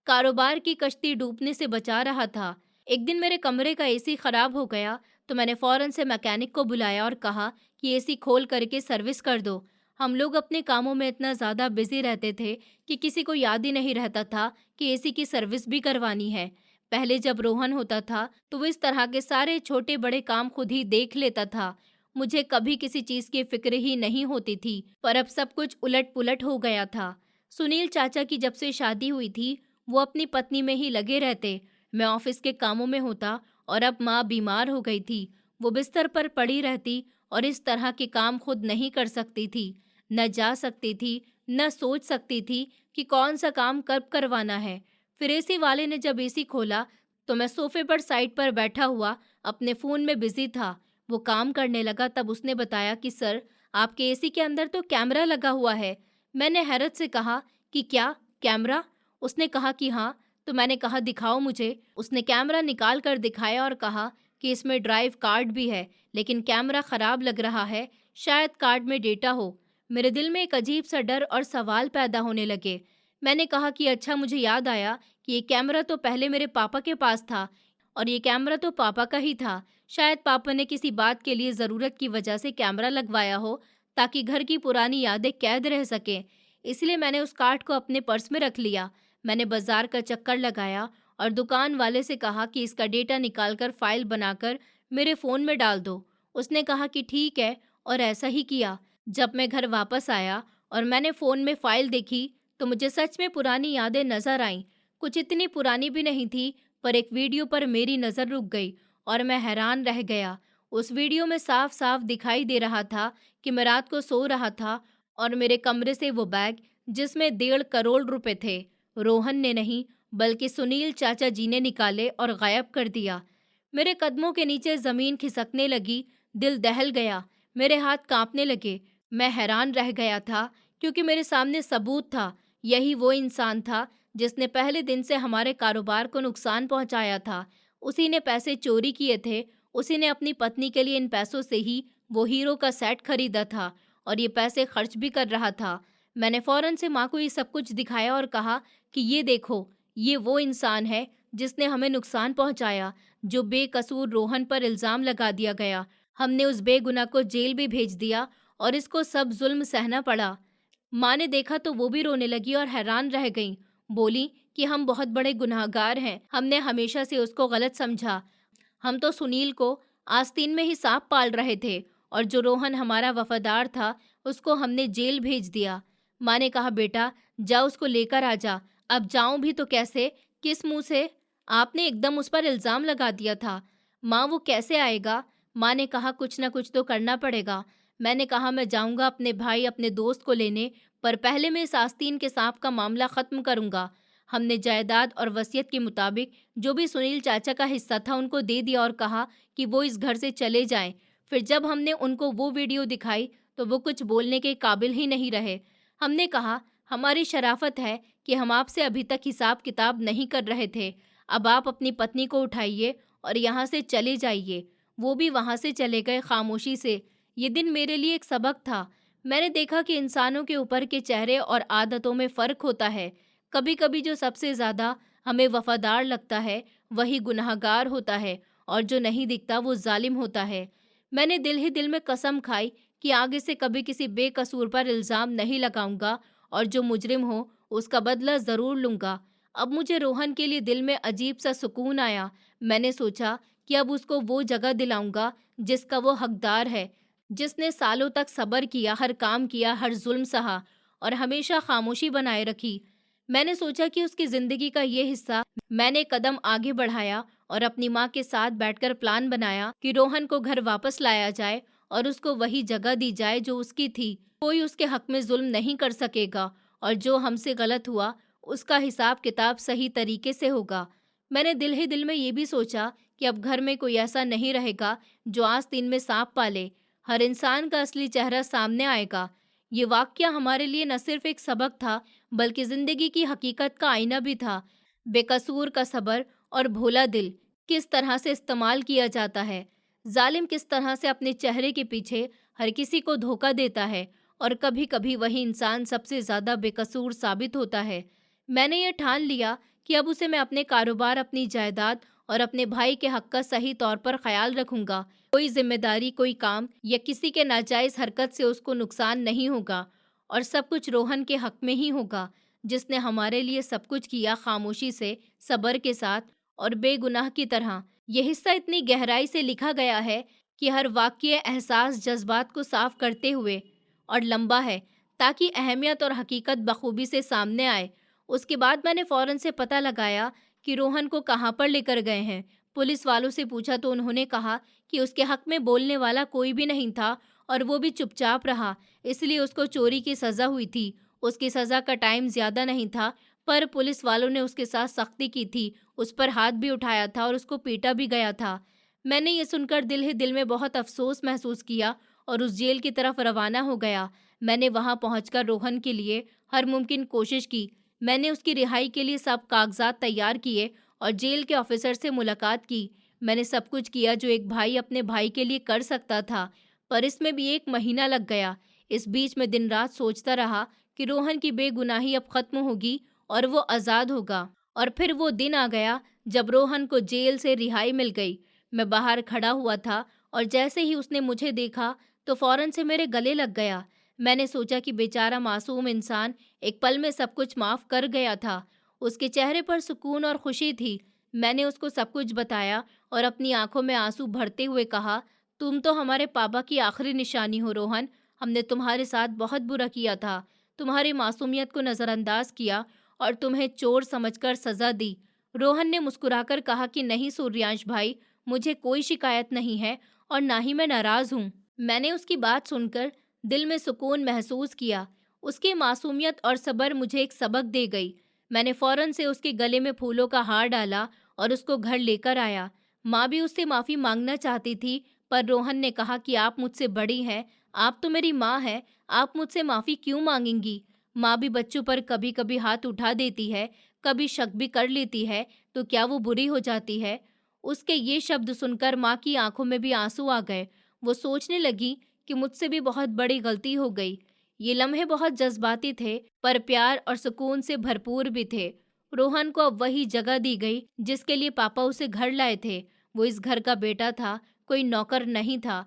कारोबार की कश्ती डूबने से बचा रहा था। एक दिन मेरे कमरे का एसी खराब हो गया तो मैंने फ़ौरन से मैकेनिक को बुलाया और कहा कि एसी खोल करके सर्विस कर दो। हम लोग अपने कामों में इतना ज़्यादा बिजी रहते थे कि किसी को याद ही नहीं रहता था कि एसी की सर्विस भी करवानी है। पहले जब रोहन होता था तो वो इस तरह के सारे छोटे बड़े काम खुद ही देख लेता था। मुझे कभी किसी चीज़ की फिक्र ही नहीं होती थी, पर अब सब कुछ उलट पुलट हो गया था। सुनील चाचा की जब से शादी हुई थी वो अपनी पत्नी में ही लगे रहते। मैं ऑफिस के कामों में होता और अब माँ बीमार हो गई थी। वो बिस्तर पर पड़ी रहती और इस तरह के काम खुद नहीं कर सकती थी। न जा सकती थी, न सोच सकती थी कि कौन सा काम कब करवाना है। फिर एसी वाले ने जब एसी खोला तो मैं सोफे पर साइड पर बैठा हुआ अपने फ़ोन में बिजी था। वो काम करने लगा तब उसने बताया कि सर, आपके एसी के अंदर तो कैमरा लगा हुआ है। मैंने हैरत से कहा कि क्या कैमरा? उसने कहा कि हाँ। तो मैंने कहा दिखाओ मुझे। उसने कैमरा निकाल कर दिखाया और कहा कि इसमें ड्राइव कार्ड भी है, लेकिन कैमरा खराब लग रहा है, शायद कार्ड में डेटा हो। मेरे दिल में एक अजीब सा डर और सवाल पैदा होने लगे। मैंने कहा कि अच्छा, मुझे याद आया कि ये कैमरा तो पहले मेरे पापा के पास था और ये कैमरा तो पापा का ही था। शायद पापा ने किसी बात के लिए ज़रूरत की वजह से कैमरा लगवाया हो ताकि घर की पुरानी यादें कैद रह सकें। इसलिए मैंने उस कार्ड को अपने पर्स में रख लिया। मैंने बाजार का चक्कर लगाया और दुकान वाले से कहा कि इसका डेटा निकालकर फाइल बनाकर मेरे फ़ोन में डाल दो। उसने कहा कि ठीक है और ऐसा ही किया। जब मैं घर वापस आया और मैंने फ़ोन में फ़ाइल देखी तो मुझे सच में पुरानी यादें नज़र आईं। कुछ इतनी पुरानी भी नहीं थी, पर एक वीडियो पर मेरी नज़र रुक गई और मैं हैरान रह गया। उस वीडियो में साफ साफ दिखाई दे रहा था कि मैं रात को सो रहा था और मेरे कमरे से वो बैग जिसमें 1.5 करोड़ रुपए थे, रोहन ने नहीं बल्कि सुनील चाचा जी ने निकाले और गायब कर दिया। मेरे कदमों के नीचे ज़मीन खिसकने लगी, दिल दहल गया, मेरे हाथ कांपने लगे। मैं हैरान रह गया था क्योंकि मेरे सामने सबूत था। यही वो इंसान था जिसने पहले दिन से हमारे कारोबार को नुकसान पहुंचाया था। उसी ने पैसे चोरी किए थे। उसी ने अपनी पत्नी के लिए इन पैसों से ही वो हीरो का सेट खरीदा था और ये पैसे खर्च भी कर रहा था। मैंने फौरन से माँ को ये सब कुछ दिखाया और कहा कि ये देखो, ये वो इंसान है जिसने हमें नुकसान पहुंचाया। जो बेकसूर रोहन पर इल्ज़ाम लगा दिया गया, हमने उस बेगुनाह को जेल भी भेज दिया और इसको सब जुल्म सहना पड़ा। माँ ने देखा तो वो भी रोने लगी और हैरान रह गईं। बोली कि हम बहुत बड़े गुनहगार हैं, हमने हमेशा से उसको गलत समझा। हम तो सुनील को आस्तीन में ही सांप पाल रहे थे और जो रोहन हमारा वफादार था उसको हमने जेल भेज दिया। माँ ने कहा बेटा, जा उसको लेकर आ जा। अब जाऊं भी तो कैसे, किस मुंह से? आपने एकदम उस पर इल्ज़ाम लगा दिया था। माँ, वो कैसे आएगा? माँ ने कहा कुछ ना कुछ तो करना पड़ेगा। मैंने कहा मैं जाऊंगा अपने भाई अपने दोस्त को लेने, पर पहले मैं इस आस्तीन के सांप का मामला ख़त्म करूंगा। हमने जायदाद और वसीयत के मुताबिक जो भी सुनील चाचा का हिस्सा था उनको दे दिया और कहा कि वो इस घर से चले जाएं। फिर जब हमने उनको वो वीडियो दिखाई तो वो कुछ बोलने के काबिल ही नहीं रहे। हमने कहा हमारी शराफत है कि हम आपसे अभी तक हिसाब किताब नहीं कर रहे थे। अब आप अपनी पत्नी को उठाइए और यहाँ से चले जाइए। वो भी वहाँ से चले गए खामोशी से। ये दिन मेरे लिए एक सबक था। मैंने देखा कि इंसानों के ऊपर के चेहरे और आदतों में फ़र्क होता है। कभी कभी जो सबसे ज़्यादा हमें वफादार लगता है वही गुनहगार होता है और जो नहीं दिखता वो जालिम होता है। मैंने दिल ही दिल में कसम खाई कि आगे से कभी किसी बेकसूर पर इल्ज़ाम नहीं लगाऊंगा और जो मुजरिम हो उसका बदला ज़रूर लूंगा। अब मुझे रोहन के लिए दिल में अजीब सा सुकून आया। मैंने सोचा कि अब उसको वो जगह दिलाऊंगा जिसका वो हकदार है, जिसने सालों तक सब्र किया, हर काम किया, हर जुल्म सहा और हमेशा खामोशी बनाए रखी। मैंने सोचा कि उसकी ज़िंदगी का ये हिस्सा मैंने कदम आगे बढ़ाया और अपनी माँ के साथ बैठकर प्लान बनाया कि रोहन को घर वापस लाया जाए और उसको वही जगह दी जाए जो उसकी थी। कोई उसके हक में जुल्म नहीं कर सकेगा और जो हमसे गलत हुआ उसका हिसाब किताब सही तरीके से होगा। मैंने दिल ही दिल में ये भी सोचा कि अब घर में कोई ऐसा नहीं रहेगा जो आस्तीन में सांप पाले। हर इंसान का असली चेहरा सामने आएगा। ये वाक़या हमारे लिए न सिर्फ़ एक सबक था, बल्कि ज़िंदगी की हकीकत का आईना भी था। बेकसूर का सब्र और भोला दिल किस तरह से इस्तेमाल किया जाता है। ज़ालिम किस तरह से अपने चेहरे के पीछे हर किसी को धोखा देता है और कभी-कभी वही इंसान सबसे ज़्यादा बेकसूर साबित होता है। मैंने ये ठान लिया कि अब उसे मैं अपने कारोबार, अपनी जायदाद और अपने भाई के हक़ का सही तौर पर ख़याल रखूँगा। कोई ज़िम्मेदारी, कोई काम या किसी के नाजायज़ हरकत से उसको नुकसान नहीं होगा और सब कुछ रोहन के हक़ में ही होगा, जिसने हमारे लिए सब कुछ किया खामोशी से, सब्र के साथ और बेगुनाह की तरह। ये हिस्सा इतनी गहराई से लिखा गया है कि हर वाक़ये एहसास, जज़्बात को साफ़ करते हुए और लंबा है, ताकि अहमियत और हकीकत बखूबी से सामने आए। उसके बाद मैंने फ़ौरन से पता लगाया कि रोहन को कहाँ पर लेकर गए हैं। पुलिस वालों से पूछा तो उन्होंने कहा कि उसके हक़ में बोलने वाला कोई भी नहीं था और वो भी चुपचाप रहा, इसलिए उसको चोरी की सज़ा हुई थी। उसकी सज़ा का टाइम ज़्यादा नहीं था, पर पुलिस वालों ने उसके साथ सख्ती की थी, उस पर हाथ भी उठाया था और उसको पीटा भी गया था। मैंने ये सुनकर दिल ही दिल में बहुत अफ़सोस महसूस किया और उस जेल की तरफ रवाना हो गया। मैंने वहाँ पहुँचकर रोहन के लिए हर मुमकिन कोशिश की। मैंने उसकी रिहाई के लिए सब कागज़ात तैयार किए और जेल के ऑफ़िसर से मुलाकात की। मैंने सब कुछ किया जो एक भाई अपने भाई के लिए कर सकता था, पर इसमें भी 1 महीना लग गया। इस बीच मैं दिन-रात सोचता रहा कि रोहन की बेगुनाही अब ख़त्म होगी और वो आज़ाद होगा। और फिर वो दिन आ गया जब रोहन को जेल से रिहाई मिल गई। मैं बाहर खड़ा हुआ था और जैसे ही उसने मुझे देखा तो फ़ौरन से मेरे गले लग गया। मैंने सोचा कि बेचारा मासूम इंसान एक पल में सब कुछ माफ़ कर गया था। उसके चेहरे पर सुकून और खुशी थी। मैंने उसको सब कुछ बताया और अपनी आंखों में आंसू भरते हुए कहा, तुम तो हमारे पापा की आखिरी निशानी हो रोहन। हमने तुम्हारे साथ बहुत बुरा किया था, तुम्हारी मासूमियत को नज़रअंदाज किया और तुम्हें चोर समझकर सज़ा दी। रोहन ने मुस्कुराकर कहा कि नहीं सूर्यांश भाई, मुझे कोई शिकायत नहीं है और ना ही मैं नाराज़ हूँ। मैंने उसकी बात सुनकर दिल में सुकून महसूस किया। उसकी मासूमियत और सब्र मुझे एक सबक दे गई। मैंने फ़ौरन से उसके गले में फूलों का हार डाला और उसको घर लेकर आया। माँ भी उससे माफ़ी मांगना चाहती थी, पर रोहन ने कहा कि आप मुझसे बड़ी हैं, आप तो मेरी माँ हैं, आप मुझसे माफ़ी क्यों मांगेंगी? माँ भी बच्चों पर कभी-कभी हाथ उठा देती है, कभी शक भी कर लेती है, तो क्या वो बुरी हो जाती है? उसके ये शब्द सुनकर माँ की आंखों में भी आंसू आ गए। वो सोचने लगी कि मुझसे भी बहुत बड़ी गलती हो गई। ये लम्हे बहुत जज्बाती थे, पर प्यार और सुकून से भरपूर भी थे। रोहन को अब वही जगह दी गई जिसके लिए पापा उसे घर लाए थे। वो इस घर का बेटा था, कोई नौकर नहीं था।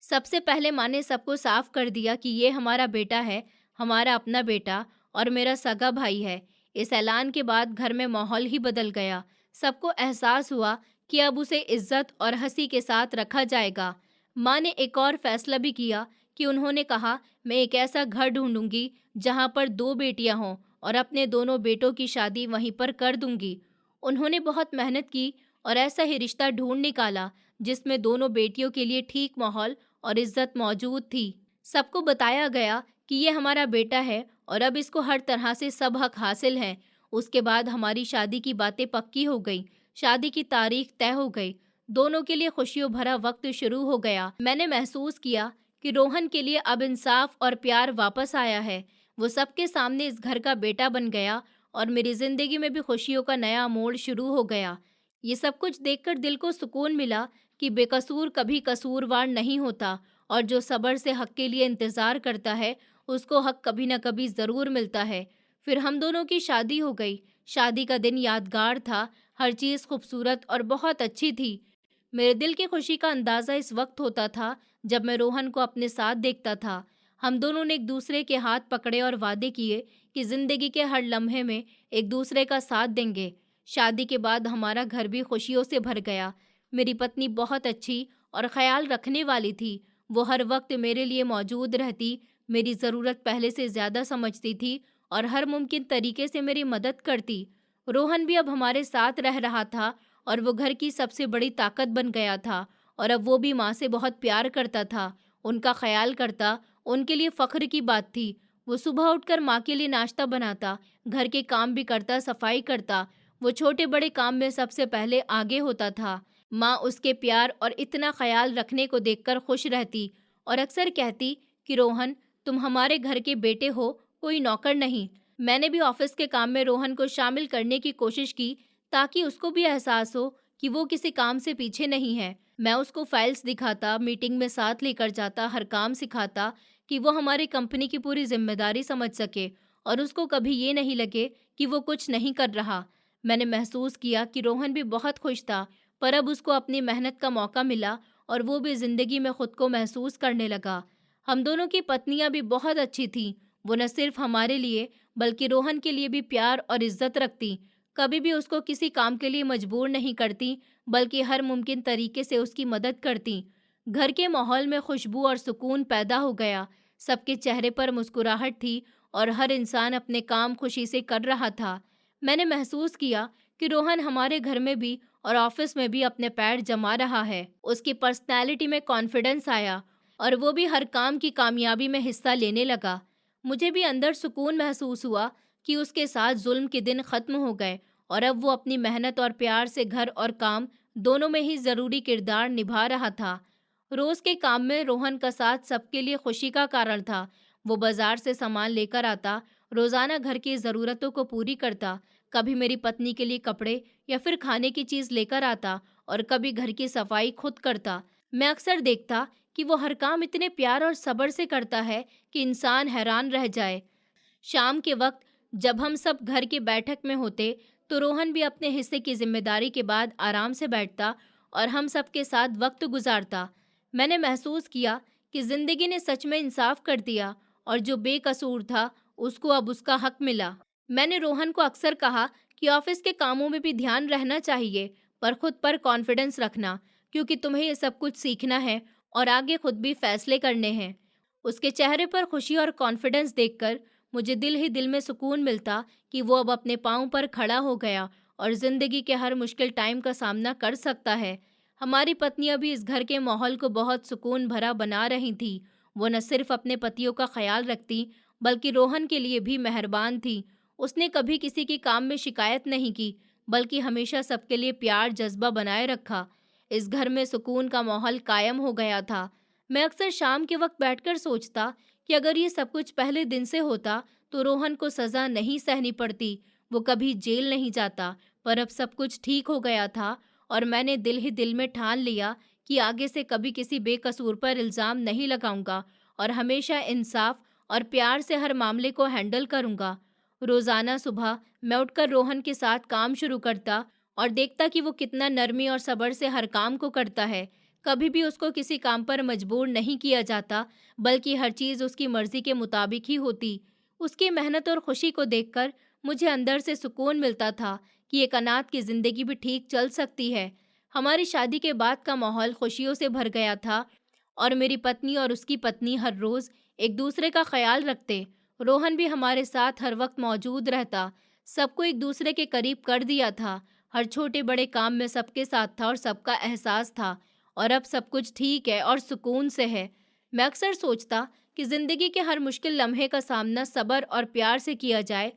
सबसे पहले माँ ने सबको साफ कर दिया कि ये हमारा बेटा है, हमारा अपना बेटा और मेरा सगा भाई है। इस ऐलान के बाद घर में माहौल ही बदल गया। सबको एहसास हुआ कि अब उसे इज्जत और हंसी के साथ रखा जाएगा। माँ ने एक और फैसला भी किया कि उन्होंने कहा, मैं एक ऐसा घर ढूंढूंगी जहाँ पर 2 बेटियाँ हों और अपने दोनों बेटों की शादी वहीं पर कर दूंगी। उन्होंने बहुत मेहनत की और ऐसा ही रिश्ता ढूंढ निकाला जिसमें दोनों बेटियों के लिए ठीक माहौल और इज्जत मौजूद थी। सबको बताया गया कि ये हमारा बेटा है और अब इसको हर तरह से सब हक हासिल हैं। उसके बाद हमारी शादी की बातें पक्की हो गई, शादी की तारीख तय हो गई। दोनों के लिए खुशियों भरा वक्त शुरू हो गया। मैंने महसूस किया कि रोहन के लिए अब इंसाफ और प्यार वापस आया है। वो सबके सामने इस घर का बेटा बन गया और मेरी जिंदगी में भी खुशियों का नया मोड़ शुरू हो गया। ये सब कुछ देखकर दिल को सुकून मिला कि बेकसूर कभी कसूरवार नहीं होता और जो सब्र से हक के लिए इंतज़ार करता है, उसको हक कभी न कभी ज़रूर मिलता है। फिर हम दोनों की शादी हो गई। शादी का दिन यादगार था, हर चीज़ खूबसूरत और बहुत अच्छी थी। मेरे दिल की खुशी का अंदाज़ा इस वक्त होता था जब मैं रोहन को अपने साथ देखता था। हम दोनों ने एक दूसरे के हाथ पकड़े और वादे किए कि ज़िंदगी के हर लम्हे में एक दूसरे का साथ देंगे। शादी के बाद हमारा घर भी खुशियों से भर गया। मेरी पत्नी बहुत अच्छी और ख्याल रखने वाली थी। वो हर वक्त मेरे लिए मौजूद रहती, मेरी ज़रूरत पहले से ज़्यादा समझती थी और हर मुमकिन तरीके से मेरी मदद करती। रोहन भी अब हमारे साथ रह रहा था और वो घर की सबसे बड़ी ताकत बन गया था और अब वो भी माँ से बहुत प्यार करता था, उनका ख्याल करता, उनके लिए फ़ख्र की बात थी। वो सुबह उठकर माँ के लिए नाश्ता बनाता, घर के काम भी करता, सफाई करता। वो छोटे बड़े काम में सबसे पहले आगे होता था। माँ उसके प्यार और इतना ख्याल रखने को देखकर खुश रहती और अक्सर कहती कि रोहन, तुम हमारे घर के बेटे हो, कोई नौकर नहीं। मैंने भी ऑफिस के काम में रोहन को शामिल करने की कोशिश की ताकि उसको भी एहसास हो कि वो किसी काम से पीछे नहीं है। मैं उसको फाइल्स दिखाता, मीटिंग में साथ लेकर जाता, हर काम सिखाता कि वो हमारी कंपनी की पूरी जिम्मेदारी समझ सके और उसको कभी ये नहीं लगे कि वो कुछ नहीं कर रहा। मैंने महसूस किया कि रोहन भी बहुत खुश था, पर अब उसको अपनी मेहनत का मौका मिला और वो भी जिंदगी में खुद को महसूस करने लगा। हम दोनों की पत्नियां भी बहुत अच्छी थीं। वो न सिर्फ हमारे लिए बल्कि रोहन के लिए भी प्यार और इज्जत रखती। कभी भी उसको किसी काम के लिए मजबूर नहीं करती, बल्कि हर मुमकिन तरीके से उसकी मदद करती। घर के माहौल में खुशबू और सुकून पैदा हो गया। सबके चेहरे पर मुस्कुराहट थी और हर इंसान अपने काम खुशी से कर रहा था। मैंने महसूस किया कि रोहन हमारे घर में भी और ऑफिस में भी अपने पैर जमा रहा है। उसकी पर्सनैलिटी में कॉन्फिडेंस आया और वो भी हर काम की कामयाबी में हिस्सा लेने लगा। मुझे भी अंदर सुकून महसूस हुआ कि उसके साथ जुल्म के दिन खत्म हो गए और अब वो अपनी मेहनत और प्यार से घर और काम दोनों में ही जरूरी किरदार निभा रहा था। रोज के काम में रोहन का साथ सबके लिए खुशी का कारण था। वो बाजार से सामान लेकर आता, रोजाना घर की जरूरतों को पूरी करता, कभी मेरी पत्नी के लिए कपड़े या फिर खाने की चीज लेकर आता और कभी घर की सफाई खुद करता। मैं अक्सर देखता कि वो हर काम इतने प्यार और सब्र से करता है कि इंसान हैरान रह जाए। शाम के वक्त जब हम सब घर की बैठक में होते, तो रोहन भी अपने हिस्से की जिम्मेदारी के बाद आराम से बैठता और हम सबके साथ वक्त गुजारता। मैंने महसूस किया कि जिंदगी ने सच में इंसाफ कर दिया और जो बेकसूर था उसको अब उसका हक मिला। मैंने रोहन को अक्सर कहा कि ऑफिस के कामों में भी ध्यान रहना चाहिए, पर खुद पर कॉन्फिडेंस रखना, क्योंकि तुम्हें ये सब कुछ सीखना है और आगे खुद भी फैसले करने हैं। उसके चेहरे पर खुशी और कॉन्फिडेंस देखकर मुझे दिल ही दिल में सुकून मिलता कि वो अब अपने पाँव पर खड़ा हो गया और जिंदगी के हर मुश्किल टाइम का सामना कर सकता है। हमारी पत्नियां भी इस घर के माहौल को बहुत सुकून भरा बना रही थी। वो न सिर्फ अपने पतियों का ख्याल रखती, बल्कि रोहन के लिए भी मेहरबान थी। उसने कभी किसी के काम में शिकायत नहीं की, बल्कि हमेशा सबके लिए प्यार जज्बा बनाए रखा। इस घर में सुकून का माहौल कायम हो गया था। मैं अक्सर शाम के वक्त बैठकर सोचता कि अगर ये सब कुछ पहले दिन से होता तो रोहन को सजा नहीं सहनी पड़ती, वो कभी जेल नहीं जाता। पर अब सब कुछ ठीक हो गया था और मैंने दिल ही दिल में ठान लिया कि आगे से कभी किसी बेकसूर पर इल्ज़ाम नहीं लगाऊंगा और हमेशा इंसाफ और प्यार से हर मामले को हैंडल करूंगा। रोज़ाना सुबह मैं उठकर रोहन के साथ काम शुरू करता और देखता कि वो कितना नरमी और सब्र से हर काम को करता है। कभी भी उसको किसी काम पर मजबूर नहीं किया जाता, बल्कि हर चीज़ उसकी मर्जी के मुताबिक ही होती। उसकी मेहनत और खुशी को देखकर मुझे अंदर से सुकून मिलता था कि एक अनाथ की ज़िंदगी भी ठीक चल सकती है। हमारी शादी के बाद का माहौल खुशियों से भर गया था और मेरी पत्नी और उसकी पत्नी हर रोज़ एक दूसरे का ख्याल रखते। रोहन भी हमारे साथ हर वक्त मौजूद रहता, सबको एक दूसरे के करीब कर दिया था। हर छोटे बड़े काम में सबके साथ था और सबका एहसास था। और अब सब कुछ ठीक है और सुकून से है। मैं अक्सर सोचता कि जिंदगी के हर मुश्किल लम्हे का सामना सब्र और प्यार से किया जाए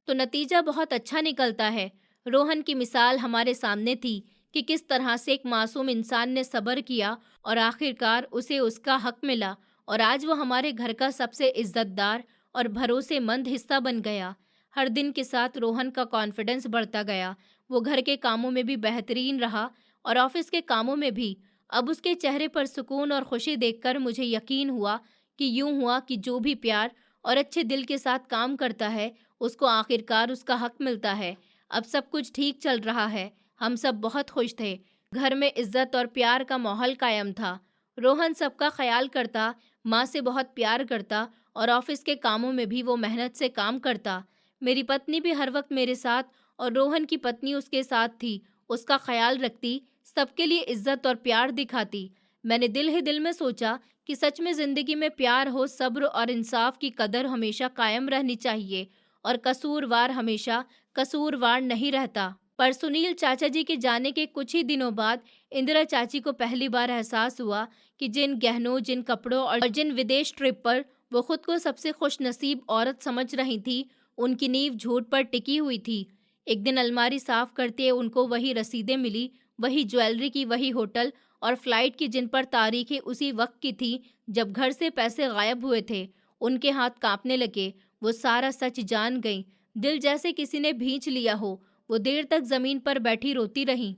तो नतीजा बहुत अच्छा निकलता है। रोहन की मिसाल हमारे सामने थी कि किस तरह से एक मासूम इंसान ने सब्र किया और आखिरकार उसे उसका हक मिला और आज वो हमारे घर का सबसे इज्जतदार और भरोसेमंद हिस्सा बन गया। हर दिन के साथ रोहन का कॉन्फिडेंस बढ़ता गया। वो घर के कामों में भी बेहतरीन रहा और ऑफिस के कामों में भी। अब उसके चेहरे पर सुकून और खुशी देखकर मुझे यकीन हुआ कि यूं हुआ कि जो भी प्यार और अच्छे दिल के साथ काम करता है उसको आखिरकार उसका हक मिलता है। अब सब कुछ ठीक चल रहा है। हम सब बहुत खुश थे। घर में इज्जत और प्यार का माहौल कायम था। रोहन सबका ख्याल करता, माँ से बहुत प्यार करता और ऑफिस के कामों में भी वो मेहनत से काम करता। मेरी पत्नी भी हर वक्त मेरे साथ और रोहन की पत्नी उसके साथ थी, उसका ख्याल रखती, सबके लिए इज्जत और प्यार दिखाती। मैंने दिल ही दिल में सोचा कि सच में जिंदगी में प्यार हो, सब्र और इंसाफ की कदर हमेशा कायम रहनी चाहिए और कसूरवार हमेशा कसूरवार नहीं रहता। पर सुनील चाचा जी के जाने के कुछ ही दिनों बाद इंदिरा चाची को पहली बार एहसास हुआ कि जिन गहनों, जिन कपड़ों और जिन विदेश ट्रिप पर वो खुद को सबसे खुशनसीब औरत समझ रही थी, उनकी नींव झूठ पर टिकी हुई थी। एक दिन अलमारी साफ करते उनको वही रसीदें मिली, वही ज्वेलरी की, वही होटल और फ्लाइट की, जिन पर तारीखें उसी वक्त की थी जब घर से पैसे गायब हुए थे। उनके हाथ कांपने लगे। वो सारा सच जान गईं। दिल जैसे किसी ने भींच लिया हो। वो देर तक जमीन पर बैठी रोती रहीं।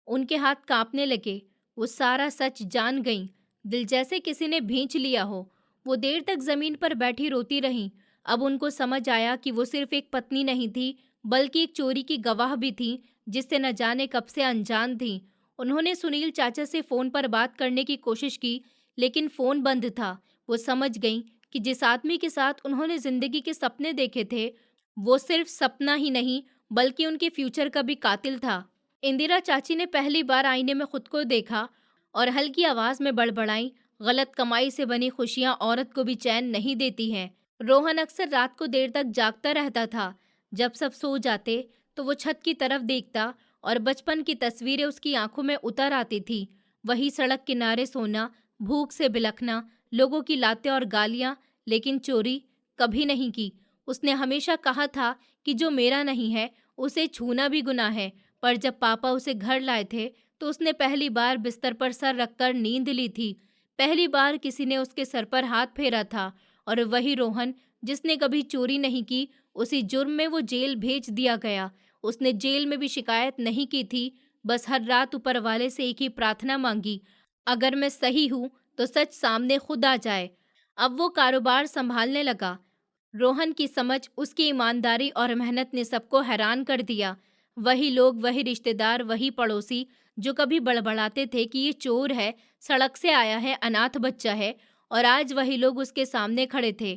उनके हाथ कांपने लगे। वो सारा सच जान गईं। दिल जैसे किसी ने भींच लिया हो। वो देर तक जमीन पर बैठी रोती रहीं। अब उनको समझ आया कि वो सिर्फ एक पत्नी नहीं थी, बल्कि एक चोरी की गवाह भी थी, जिससे न जाने कब से अनजान थी। उन्होंने सुनील चाचा से फोन पर बात करने की कोशिश की, लेकिन फोन बंद था। वो समझ गईं कि जिस आदमी के साथ उन्होंने जिंदगी के सपने देखे थे, वो सिर्फ सपना ही नहीं, बल्कि उनके फ्यूचर का भी कातिल था। इंदिरा चाची ने पहली बार आईने में खुद को देखा और हल्की आवाज में बड़बड़ाई, गलत कमाई से बनी खुशियां औरत को भी चैन नहीं देती हैं। रोहन अक्सर रात को देर तक जागता रहता था। जब सब सो जाते तो वो छत की तरफ देखता और बचपन की तस्वीरें उसकी आंखों में उतर आती थी। वही सड़क किनारे सोना, भूख से बिलखना, लोगों की लातें और गालियां, लेकिन चोरी कभी नहीं की। उसने हमेशा कहा था कि जो मेरा नहीं है उसे छूना भी गुनाह है। पर जब पापा उसे घर लाए थे तो उसने पहली बार बिस्तर पर सर रखकर नींद ली थी। पहली बार किसी ने उसके सर पर हाथ फेरा था, और वही रोहन जिसने कभी चोरी नहीं की, उसी जुर्म में वो जेल भेज दिया गया। उसने जेल में भी शिकायत नहीं की थी, बस हर रात ऊपर वाले से एक ही प्रार्थना मांगी, अगर मैं सही हूँ तो सच सामने खुद आ जाए। अब वो कारोबार संभालने लगा। रोहन की समझ, उसकी ईमानदारी और मेहनत ने सबको हैरान कर दिया। वही लोग, वही रिश्तेदार, वही पड़ोसी जो कभी बड़बड़ाते थे कि ये चोर है, सड़क से आया है, अनाथ बच्चा है, और आज वही लोग उसके सामने खड़े थे।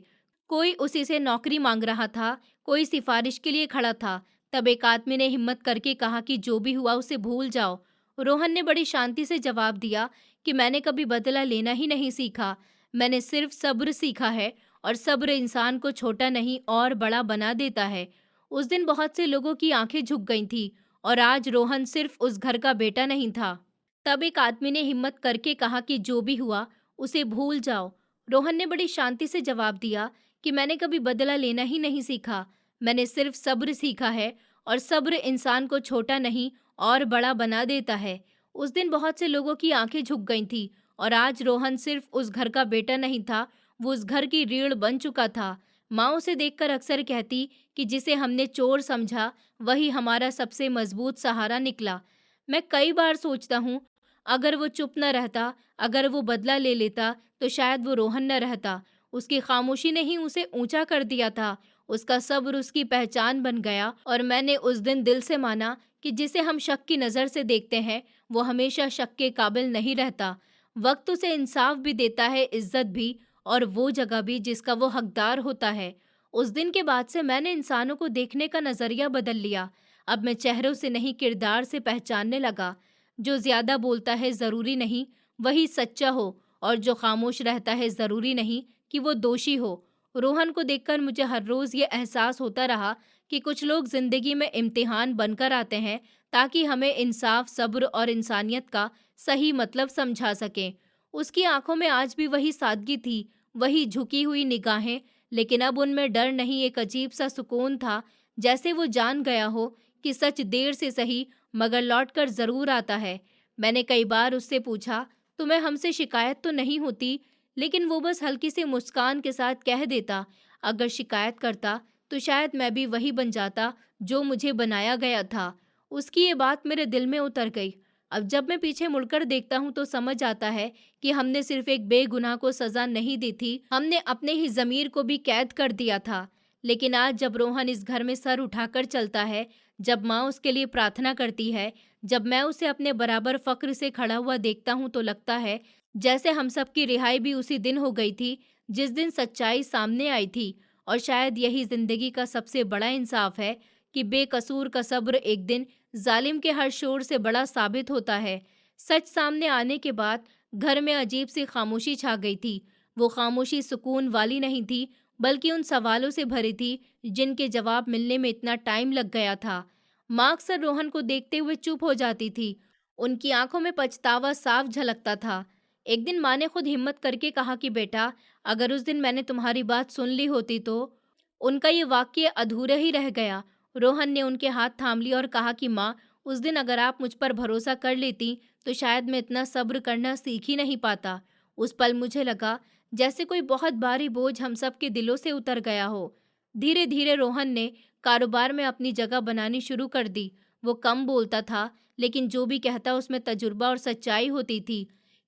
कोई उसी से नौकरी मांग रहा था, कोई सिफारिश के लिए खड़ा था। तब एक आदमी ने हिम्मत करके कहा कि जो भी हुआ उसे भूल जाओ। रोहन ने बड़ी शांति से जवाब दिया कि मैंने कभी बदला लेना ही नहीं सीखा, मैंने सिर्फ सब्र सीखा है, और सब्र इंसान को छोटा नहीं और बड़ा बना देता है। उस दिन बहुत से लोगों की आंखें झुक गई थी, और आज रोहन सिर्फ उस घर का बेटा नहीं था। तब एक आदमी ने हिम्मत करके कहा कि जो भी हुआ उसे भूल जाओ। रोहन ने बड़ी शांति से जवाब दिया कि मैंने कभी बदला लेना ही नहीं सीखा, मैंने सिर्फ सब्र सीखा है, और सब्र इंसान को छोटा नहीं और बड़ा बना देता है। उस दिन बहुत से लोगों की आंखें झुक गई थी, और आज रोहन सिर्फ उस घर का बेटा नहीं था, वो उस घर की रीढ़ बन चुका था। माँ उसे देखकर अक्सर कहती कि जिसे हमने चोर समझा, वही हमारा सबसे मजबूत सहारा निकला। मैं कई बार सोचता हूँ, अगर वो चुप न रहता, अगर वो बदला ले लेता, तो शायद वो रोहन न रहता। उसकी खामोशी ने ही उसे ऊंचा कर दिया था। उसका सब्र उसकी पहचान बन गया, और मैंने उस दिन दिल से माना कि जिसे हम शक की नज़र से देखते हैं, वो हमेशा शक के काबिल नहीं रहता। वक्त उसे इंसाफ भी देता है, इज्जत भी, और वो जगह भी जिसका वो हकदार होता है। उस दिन के बाद से मैंने इंसानों को देखने का नज़रिया बदल लिया। अब मैं चेहरों से नहीं, किरदार से पहचानने लगा। जो ज़्यादा बोलता है ज़रूरी नहीं वही सच्चा हो, और जो खामोश रहता है ज़रूरी नहीं कि वो दोषी हो। रोहन को देखकर मुझे हर रोज़ ये एहसास होता रहा कि कुछ लोग ज़िंदगी में इम्तिहान बनकर आते हैं, ताकि हमें इंसाफ, सब्र और इंसानियत का सही मतलब समझा सकें। उसकी आंखों में आज भी वही सादगी थी, वही झुकी हुई निगाहें, लेकिन अब उनमें डर नहीं, एक अजीब सा सुकून था, जैसे वो जान गया हो कि सच देर से सही मगर लौटकर जरूर आता है। मैंने कई बार उससे पूछा, तुम्हें हमसे शिकायत तो नहीं होती? लेकिन वो बस हल्की सी मुस्कान के साथ कह देता, अगर शिकायत करता तो शायद मैं भी वही बन जाता जो मुझे बनाया गया था। उसकी ये बात मेरे दिल में उतर गई। अब जब मैं पीछे मुड़कर देखता हूँ तो समझ आता है कि हमने सिर्फ एक बेगुनाह को सजा नहीं दी थी, हमने अपने ही ज़मीर को भी कैद कर दिया था। लेकिन आज जब रोहन इस घर में सर उठाकर चलता है, जब माँ उसके लिए प्रार्थना करती है, जब मैं उसे अपने बराबर फ़क्र से खड़ा हुआ देखता हूँ, तो लगता है जैसे हम सब की रिहाई भी उसी दिन हो गई थी जिस दिन सच्चाई सामने आई थी। और शायद यही ज़िंदगी का सबसे बड़ा इंसाफ है कि बेकसूर का सब्र एक दिन जालिम के हर शोर से बड़ा साबित होता है। सच सामने आने के बाद घर में अजीब सी खामोशी छा गई थी। वो खामोशी सुकून वाली नहीं थी, बल्कि उन सवालों से भरी थी जिनके जवाब मिलने में इतना टाइम लग गया था। माँ अक्सर रोहन को देखते हुए चुप हो जाती थी। उनकी आंखों में पछतावा साफ झलकता था। एक दिन माँ ने खुद हिम्मत करके कहा कि बेटा, अगर उस दिन मैंने तुम्हारी बात सुन ली होती तो। उनका ये वाक्य अधूरा ही रह गया। रोहन ने उनके हाथ थाम लिया और कहा कि माँ, उस दिन अगर आप मुझ पर भरोसा कर लेती तो शायद मैं इतना सब्र करना सीख ही नहीं पाता। उस पल मुझे लगा जैसे कोई बहुत भारी बोझ हम सब के दिलों से उतर गया हो। धीरे धीरे रोहन ने कारोबार में अपनी जगह बनानी शुरू कर दी। वो कम बोलता था, लेकिन जो भी कहता उसमें तजुर्बा और सच्चाई होती थी।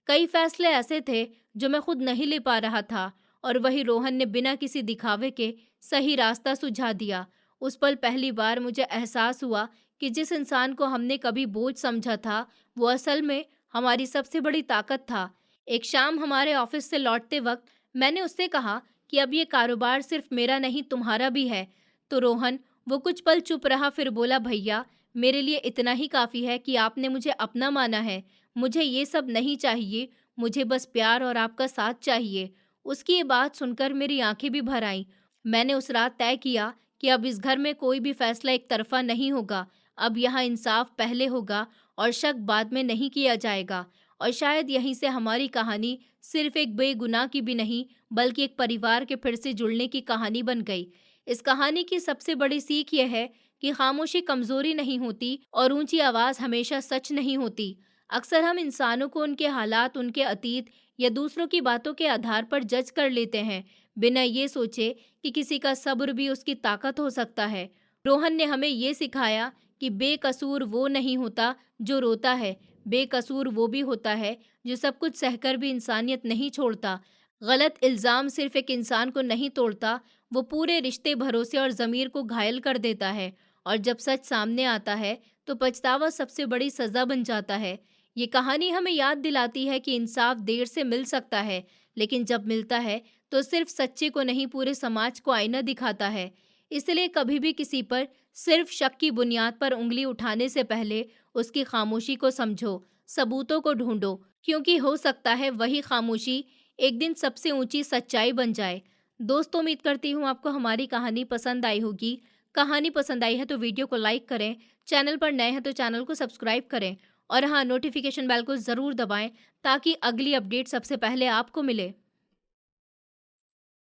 कई फैसले ऐसे थे जो मैं खुद नहीं ले पा रहा था, और वही रोहन ने बिना किसी दिखावे के सही रास्ता सुझा दिया। उस पल पहली बार मुझे एहसास हुआ कि जिस इंसान को हमने कभी बोझ समझा था, वो असल में हमारी सबसे बड़ी ताकत था। एक शाम हमारे ऑफिस से लौटते वक्त मैंने उससे कहा कि अब ये कारोबार सिर्फ मेरा नहीं, तुम्हारा भी है। तो रोहन, वो कुछ पल चुप रहा, फिर बोला, भैया, मेरे लिए इतना ही काफ़ी है कि आपने मुझे अपना माना है। मुझे ये सब नहीं चाहिए, मुझे बस प्यार और आपका साथ चाहिए। उसकी ये बात सुनकर मेरी आंखें भी भर आईं। मैंने उस रात तय किया कि अब इस घर में कोई भी फैसला एक तरफा नहीं होगा। अब यहाँ इंसाफ पहले होगा और शक बाद में नहीं किया जाएगा। और शायद यहीं से हमारी कहानी सिर्फ एक बेगुनाह की भी नहीं, बल्कि एक परिवार के फिर से जुड़ने की कहानी बन गई। इस कहानी की सबसे बड़ी सीख यह है कि खामोशी कमजोरी नहीं होती और ऊंची आवाज़ हमेशा सच नहीं होती। अक्सर हम इंसानों को उनके हालात, उनके अतीत या दूसरों की बातों के आधार पर जज कर लेते हैं, बिना ये सोचे कि किसी का सब्र भी उसकी ताकत हो सकता है। रोहन ने हमें ये सिखाया कि बेकसूर वो नहीं होता जो रोता है, बेकसूर वो भी होता है जो सब कुछ सहकर भी इंसानियत नहीं छोड़ता। गलत इल्ज़ाम सिर्फ एक इंसान को नहीं तोड़ता, वो पूरे रिश्ते, भरोसे और ज़मीर को घायल कर देता है। और जब सच सामने आता है तो पछतावा सबसे बड़ी सज़ा बन जाता है। ये कहानी हमें याद दिलाती है कि इंसाफ देर से मिल सकता है, लेकिन जब मिलता है तो सिर्फ सच्चे को नहीं, पूरे समाज को आईना दिखाता है। इसलिए कभी भी किसी पर सिर्फ शक की बुनियाद पर उंगली उठाने से पहले उसकी खामोशी को समझो, सबूतों को ढूंढो, क्योंकि हो सकता है वही खामोशी एक दिन सबसे ऊंची सच्चाई बन जाए। दोस्तों, उम्मीद करती हूँ आपको हमारी कहानी पसंद आई होगी। कहानी पसंद आई है तो वीडियो को लाइक करें, चैनल पर नए हैं तो चैनल को सब्सक्राइब करें, और हाँ, नोटिफिकेशन बेल को ज़रूर दबाएं ताकि अगली अपडेट सबसे पहले आपको मिले।